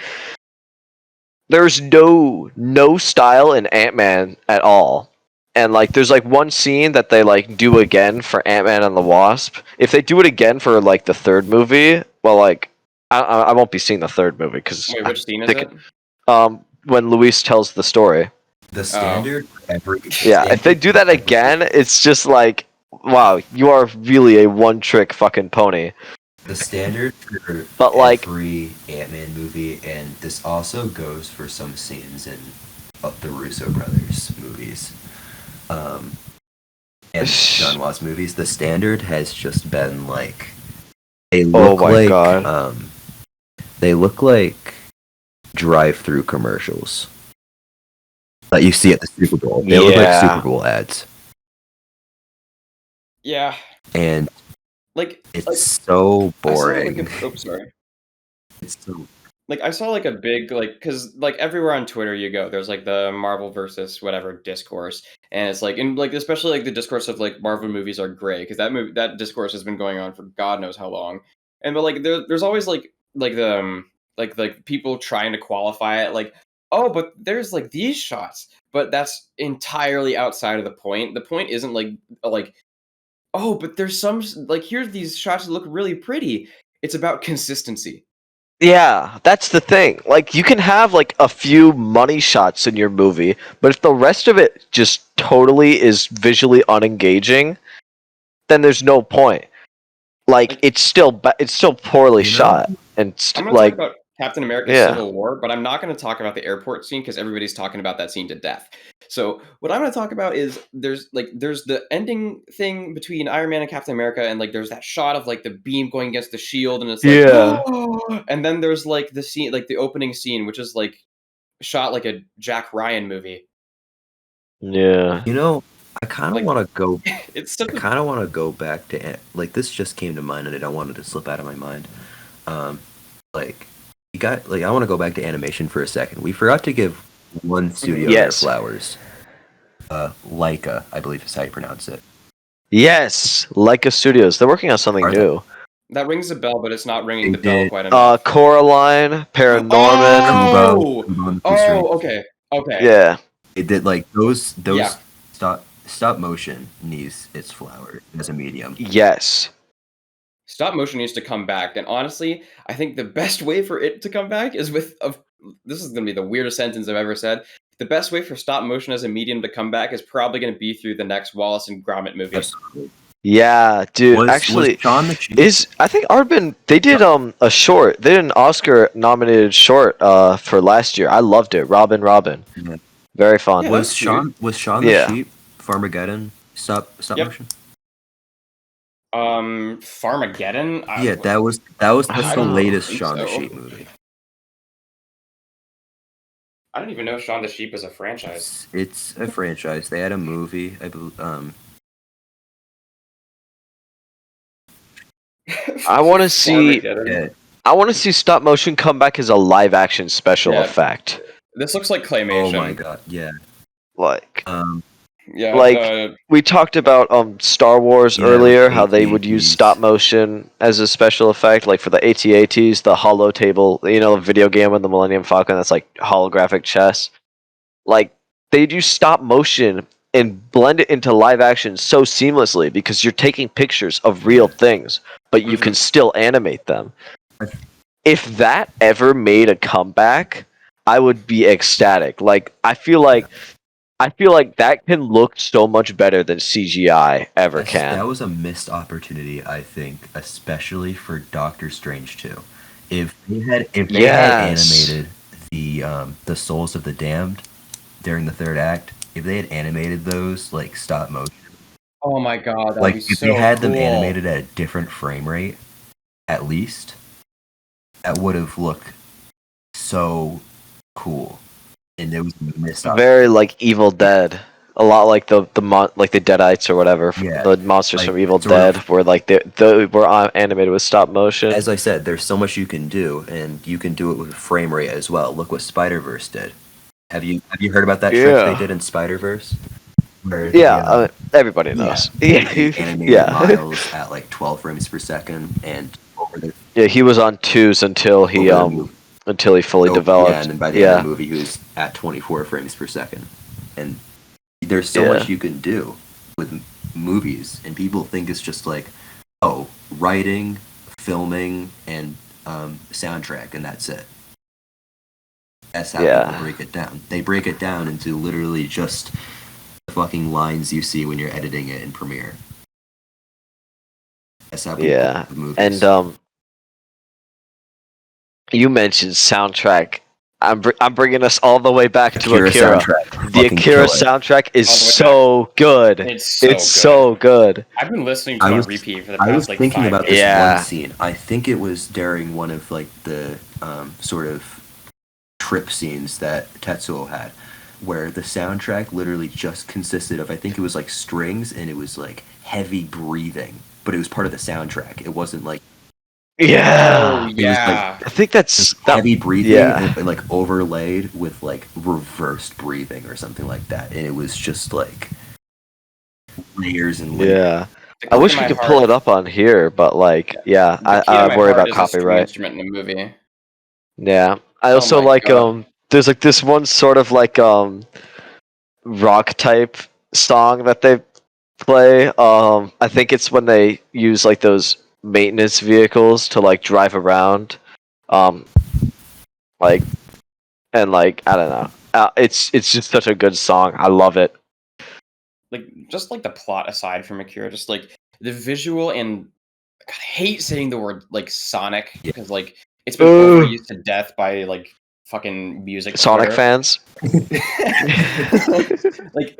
there's no style in Ant-Man at all. And like, there's like one scene that they like do again for Ant-Man and the Wasp. If they do it again for like the third movie, well, like I won't be seeing the third movie because Wait, which scene is it? When Luis tells the story. The standard Yeah, if they do that again, it's just like, wow, you are really a one-trick fucking pony. The standard for But like, every Ant-Man movie, and this also goes for some scenes in the Russo brothers movies, and John Watts movies. The standard has just been like they look they look like drive-through commercials that you see at the Super Bowl. They look like Super Bowl ads. Yeah. And like it's so boring. Sorry. It's so like I saw like a big like because like everywhere on Twitter you go, there's like the Marvel versus whatever discourse, and it's like and like especially like the discourse of like Marvel movies are great because that discourse has been going on for God knows how long, and but like there's always like the like people trying to qualify it like, oh, but there's like these shots, but that's entirely outside of the point. The point isn't like oh, but there's some like here's these shots that look really pretty. It's about consistency. yeah, that's the thing. Like, you can have like a few money shots in your movie, but if the rest of it just totally is visually unengaging, then there's no point. Like it's still poorly shot, and I'm gonna like talk about Captain America: Civil War, but I'm not going to talk about the airport scene because everybody's talking about that scene to death. So what I'm going to talk about is there's the ending thing between Iron Man and Captain America, and like there's that shot of like the beam going against the shield, and it's like oh! And then there's like the scene, like the opening scene, which is like shot like a Jack Ryan movie. Yeah. You know, I kind of Like, want to go. It's I kind of want to go back to like this just came to mind and I don't want it to slip out of my mind. Like you got like I want to go back to animation for a second. We forgot to give one studio their flowers. Leica, I believe is how you pronounce it. Yes, Leica Studios. They're working on something new. That rings a bell, but it's not ringing the bell quite enough. Coraline, Paranorman. Okay. Yeah. It did like those stop motion needs its flower as a medium. Yes. Stop motion needs to come back, and honestly, I think the best way for it to come back is with this is going to be the weirdest sentence I've ever said. The best way for stop motion as a medium to come back is probably going to be through the next Wallace and Gromit movie. Absolutely. Yeah, dude. Actually, was Shaun the Sheep? I think Arbin they did a short. They did an Oscar nominated short for last year. I loved it. Robin. Yeah. Very fun. Yeah, was Shaun the Sheep Farmageddon stop motion? Farmageddon? Yeah, that was the latest Shaun the Sheep movie. I don't even know if Shaun the Sheep is a franchise. It's a franchise. They had a movie, I believe. I want to see. I want to see stop motion come back as a live action special effect. This looks like claymation. Oh my god! Yeah. Like. Yeah. Like we talked about Star Wars earlier, how they would use stop motion as a special effect, like for the AT-ATs, the holo table, you know, the video game with the Millennium Falcon that's like holographic chess. Like they'd use stop motion and blend it into live action so seamlessly because you're taking pictures of real things, but you can still animate them. If that ever made a comeback, I would be ecstatic. Like I feel like that can look so much better than CGI ever can. That was a missed opportunity, I think, especially for Doctor Strange 2. if they had Yes. animated the Souls of the Damned during the third act, if they had animated those like stop motion, Oh my god, that would like be if they so had them cool. animated at a different frame rate, at least, that would have looked so cool. And there was a missed Very opportunity. like Evil Dead. A lot like like the Deadites or whatever, Yeah, the monsters like from Evil sort Dead, of. where like they were animated with stop motion. As I said, there's so much you can do, and you can do it with frame rate as well. Look what Spider Verse did. Have you heard about that trick they Yeah. did in Spider Verse? Where Yeah, everybody yeah, knows. Yeah, they animated yeah, Miles at like 12 frames per second, and yeah. He was on twos over the movie. until he fully Yeah, developed. and then by the end of the Yeah, movie, he was at 24 frames per second. And there's so yeah, much you can do with movies, and people think it's just like, oh, writing, filming, and soundtrack, and that's it. That's how people yeah, break it down. They break it down into literally just the fucking lines you see when you're editing it in Premiere. That's how people yeah. look at movies. And you mentioned soundtrack. I'm bringing us all the way back to Akira Akira. soundtrack, The fucking Akira killer. soundtrack is All the way back. so good. It's so It's good. so good. I've been listening to I it on was repeat for the I was past like thinking 5 about days. this one Yeah, scene. I think it was during one of like the sort of trip scenes that Tetsuo had, where the soundtrack literally just consisted of, I think it was like strings and it was like heavy breathing, but it was part of the soundtrack. It wasn't like Oh yeah. it was like yeah. I think that's that. heavy breathing Yeah, and like overlaid with like reversed breathing or something like that, and it was just like layers and layers. yeah. The I key to wish we my could pull heart. it up on here, but like, yeah, The key to I my worry heart about is a string copyright. instrument in a movie. Yeah. I Oh also my like god. there's like this one sort of like rock type song that they play. I think it's when they use like those maintenance vehicles to like drive around. Um like and like I don't know. It's just such a good song. I love it. Like just like the plot aside from Akira, just like the visual and God, I hate saying the word like Sonic Yeah. because like it's been Ugh. overused to death by like fucking music Sonic Twitter. fans. Like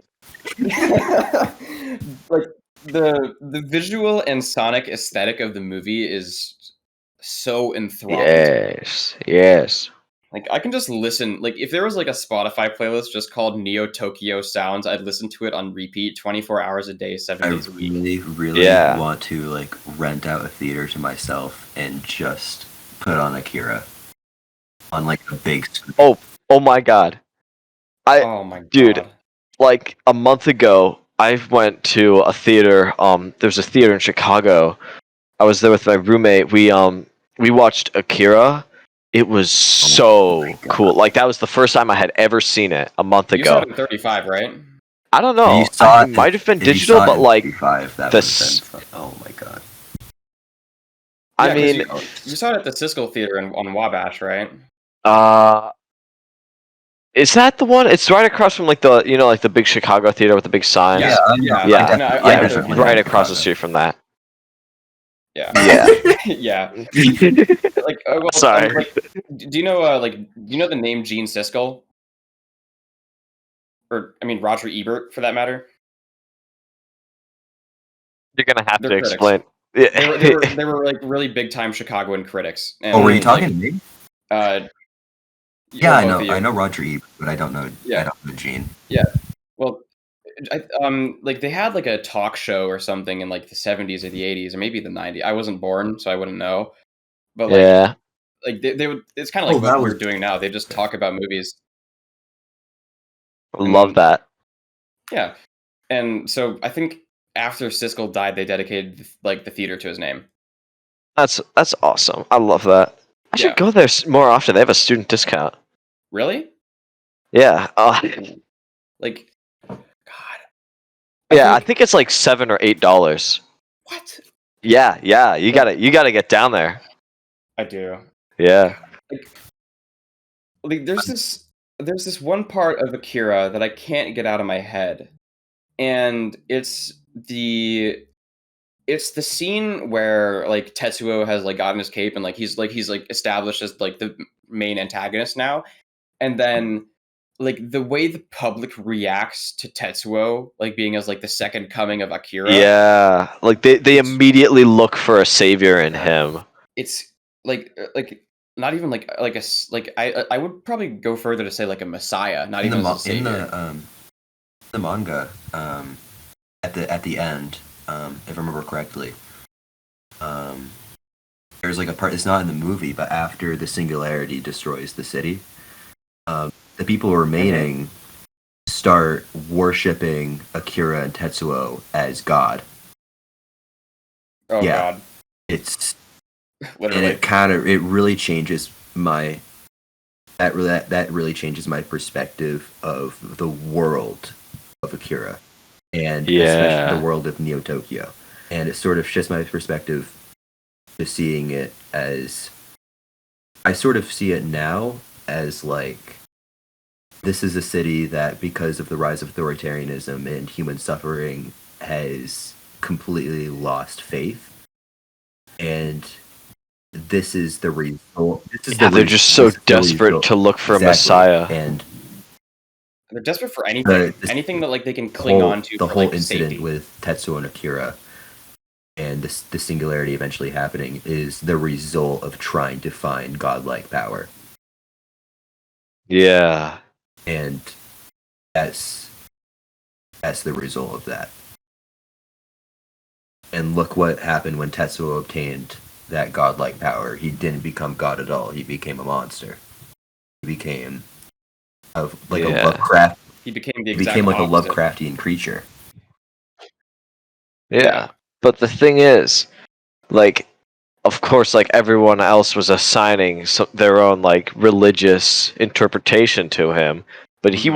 like the visual and Sonic aesthetic of the movie is so enthralling to me. Yes. Yes. Like I can just listen. Like if there was like a Spotify playlist just called Neo Tokyo Sounds, I'd listen to it on repeat, 24 hours a day, I 7 days a week. really, really Yeah. want to like rent out a theater to myself and just put on Akira on like a big screen. Oh my god. Oh my Dude, god. like a month ago, I went to a theater. There's a theater in Chicago. I was there with my roommate. We watched Akira. It was Oh my so god! cool. Like that was the first time I had ever seen it a month You saw ago. it in 35, right? I don't If you know. saw It might have been if you digital, saw it but in like 35, that would have this. been oh my god! I Yeah, because mean, you saw it at the Siskel Theater on Wabash, right? uh, is that the one? It's right across from like the like the big Chicago theater with the big sign. Yeah, I yeah. No, definitely, I Yeah, it was I definitely right went to across the Chicago. street from that. yeah, Yeah. yeah. Like, well, Sorry. like, do you know, do you know the name Gene Siskel, or I mean Roger Ebert, for that matter? You're gonna have They're to critics. explain. Yeah. They were like really big time Chicagoan critics, Oh, were you and talking like, to me? uh, Yeah, well, I both know, of I you. know Roger Ebert, but I don't know, Yeah, Gene. yeah. Well, like they had like a talk show or something in like the 70s or the 80s or maybe the 90s. I wasn't born, so I wouldn't know. But Yeah. like they would. It's kind of Oh, like that what was we're doing now. They just talk about movies, Love and that. yeah. And so I think after Siskel died, they dedicated like the theater to his name. That's awesome. I love that. I should Yeah. go there more often. They have a student discount. Really? Yeah. Like, God. Yeah. I think it's like $7 or $8. What? Yeah. Yeah. Like, You gotta get down there. I do. Yeah. Like, there's this one part of Akira that I can't get out of my head, and it's the scene where like Tetsuo has like gotten his cape and he's established as like the main antagonist now, and then like the way the public reacts to Tetsuo like being as like the second coming of Akira. Yeah, like they It's immediately look for a savior in Yeah. him. it's like not even like I would probably go further to say like a messiah, not In the even as a in savior. the manga, at the end, if I remember correctly, there's like a part. It's not in the movie, but after the singularity destroys the city, the people remaining start worshipping Akira and Tetsuo as God. Oh Yeah, god, it's and literally. it really changes my that really changes my perspective of the world of Akira, and especially the Yeah, world of Neo Tokyo, and it sort of shifts my perspective to seeing it as I sort of see it now as like this is a city that, because of the rise of authoritarianism and human suffering, has completely lost faith, and this is the result. yeah, they're just so This is the desperate result. to look for a Exactly, messiah. and They're desperate for the anything that like they can cling on to the for whole like incident safety. with Tetsuo and Akira and the singularity eventually happening is the result of trying to find godlike power, Yeah, and that's that's the result of that. And look what happened when Tetsuo obtained that godlike power. He didn't become god at all. He became a monster. He became like a yeah, Lovecraft. He became the He became exact like a opposite. Lovecraftian creature. Yeah. yeah. But the thing is, like, of course, like everyone else was assigning their own like religious interpretation to him, but he Mhm.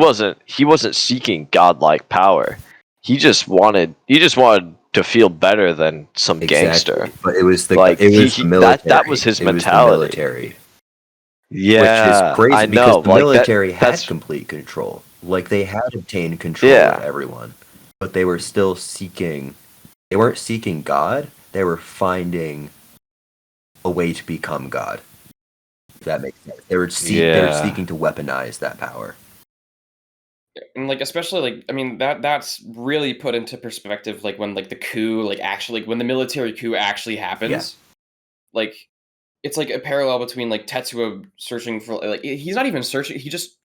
wasn't seeking godlike power. He just wanted to feel better than some gangster. Exactly. But it was Like the that was military. his It was the mentality. military, which is Yeah, I crazy because know. the Like military had that's complete control. Like they had obtained control of yeah, everyone, but they were still seeking. They weren't seeking God. They were finding a way to become God. If that makes sense. They were yeah, seeking to weaponize that power. And like especially like I mean that's really put into perspective like when like the coup like actually like when the military coup actually Yeah, happens. Like it's like a parallel between like Tetsuo searching for like he's not even searching, he just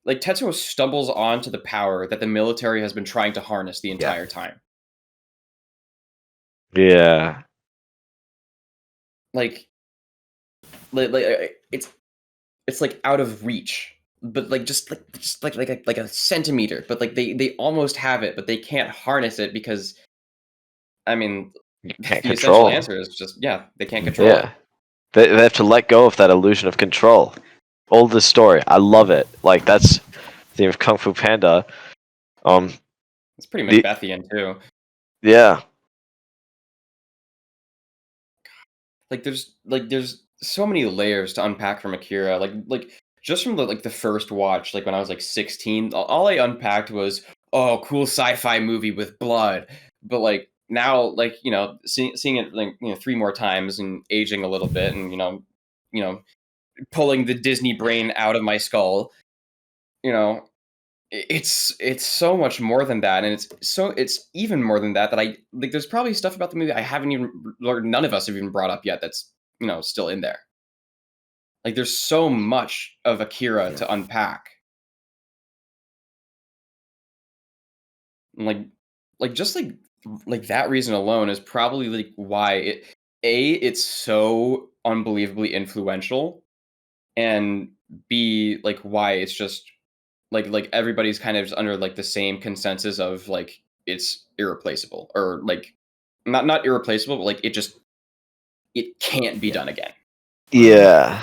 like Tetsuo stumbles onto the power that the military has been trying to harness the yeah, entire time. yeah, Like it's like out of reach, but like just like a centimeter, but like they almost have it, but they can't harness it because I mean you can't the essential control. answer is just yeah, they can't mhm, control it. Yeah, they have to let go of that illusion of control. Oldest story. I love it. Like that's the theme of Kung Fu Panda. Um, It's pretty the Macbethian too. yeah, There's so many layers to unpack from Akira. Like just from the like the first watch, like when I was like 16, all I unpacked was oh, cool sci-fi movie with blood. But like now, like seeing it like three more times and aging a little bit, and you know pulling the Disney brain out of my skull. You know, it's so much more than that, and it's even more than that I like. There's probably stuff about the movie I haven't even learned. None of us have even brought up yet. That's still in there. Like there's so much of Akira yeah, to unpack. And, like just like that reason alone is probably like why it's so unbelievably influential, and b like why it's just like everybody's kind of just under like the same consensus of like it's irreplaceable, or like not irreplaceable, but like it can't be yeah. done again. yeah.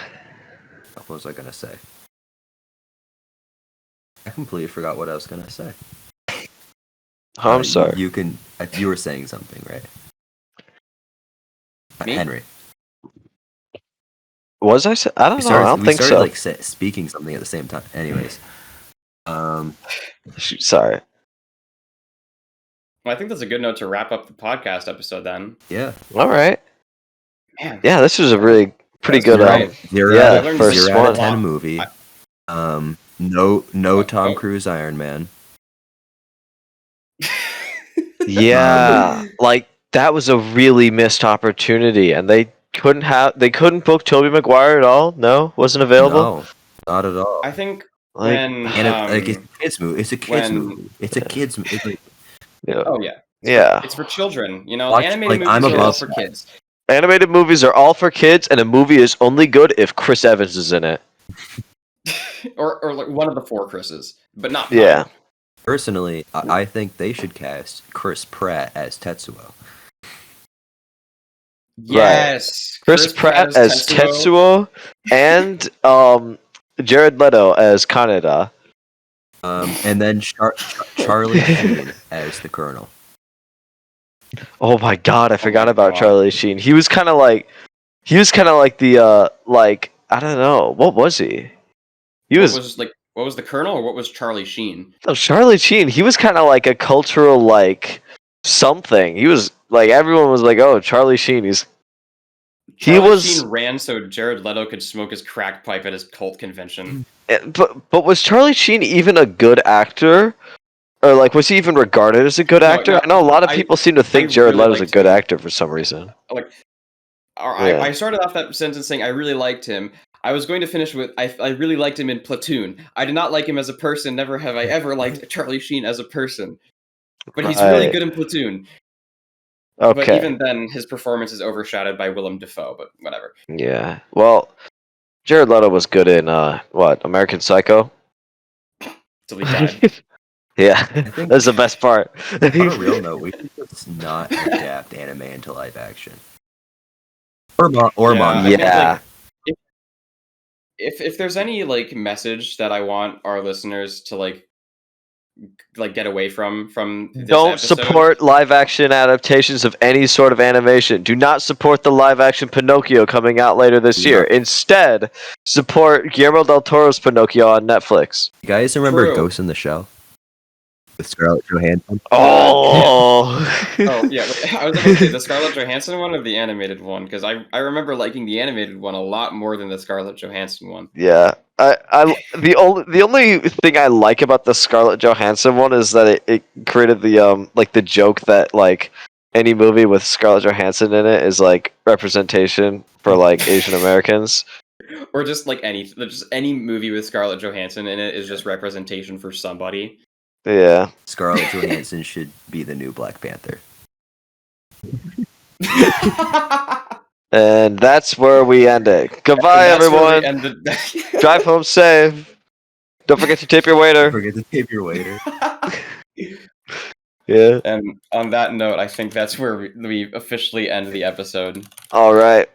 What was I gonna say? I completely forgot what I was gonna say. Oh, I'm sorry. You can. You were saying something, right, Me? Henry? Was I? I don't know. I don't We think started so. like speaking something at the same time. Anyways, um, Sorry. Well, I think that's a good note to wrap up the podcast episode then. Yeah. All right. Man, Yeah, this was a really pretty That's good. great. Zero Yeah, out I of, learned first zero out one. of 10 movie. I- No Tom oh. Cruise Iron Man. Yeah, like that was a really missed opportunity, and they couldn't book Tobey Maguire at all. No, wasn't available. No, not at all. I think Like, when And it's a kids movie. It's a kids when- movie. It's a kids movie. It's like, yeah, oh yeah, yeah. it's for children. You know, Watch, animated like, I'm movies are all above for that. kids. Animated movies are all for kids, and a movie is only good if Chris Evans is in it. or like one of the four Chris's, but not Yeah. mine. personally, I think they should cast Chris Pratt as Tetsuo. Yes, Chris Pratt as Tetsuo, and Jared Leto as Kaneda. And then Charlie Sheen as the Colonel. Oh my god, I forgot my about God. Charlie Sheen. He was kind of like the like, I don't know, what was he? He What was what was the Colonel or what was Charlie Sheen? no, Charlie Sheen. He was kind of like a cultural like something. He was like, everyone was like, oh, Charlie Sheen. He Charlie was, Sheen ran so Jared Leto could smoke his crack pipe at his cult convention. but was Charlie Sheen even a good actor? Or like, was he even regarded as a good actor? No, I know a lot of I- people seem to think I Jared really Leto's a liked good him. actor for some reason. Yeah. I started off that sentence saying I really liked him. I was going to finish with I really liked him in Platoon. I did not like him as a person. Never have I ever liked Charlie Sheen as a person. But he's really Right. good in Platoon. But Okay. even then, his performance is overshadowed by Willem Dafoe. But whatever. Yeah. Well, Jared Leto was good in what, American Psycho? Till he died. Yeah, think- that's the best part. On a real note, we should just not adapt anime into live action. Or Yeah, manga. I think, Yeah. like, if there's any like message that I want our listeners to like get away from this Don't episode, support live action adaptations of any sort of animation. Do not support the live action Pinocchio coming out later this year. Instead, support Guillermo del Toro's Pinocchio on Netflix. You guys remember True. Ghost in the Shell? With Scarlett Johansson? Oh! Oh yeah, wait, I was about to say the Scarlett Johansson one or the animated one because I remember liking the animated one a lot more than the Scarlett Johansson one. Yeah. The only thing I like about the Scarlett Johansson one is that it created the like the joke that like any movie with Scarlett Johansson in it is like representation for like Asian Americans. Or just like any movie with Scarlett Johansson in it is just representation for somebody. Yeah. Scarlett Johansson should be the new Black Panther. And that's where we end it. Goodbye, And that's where we everyone. ended- Drive home safe. Don't forget to tip your Don't waiter. forget to tip your waiter. Yeah. And on that note, I think that's where we officially end the episode. All right.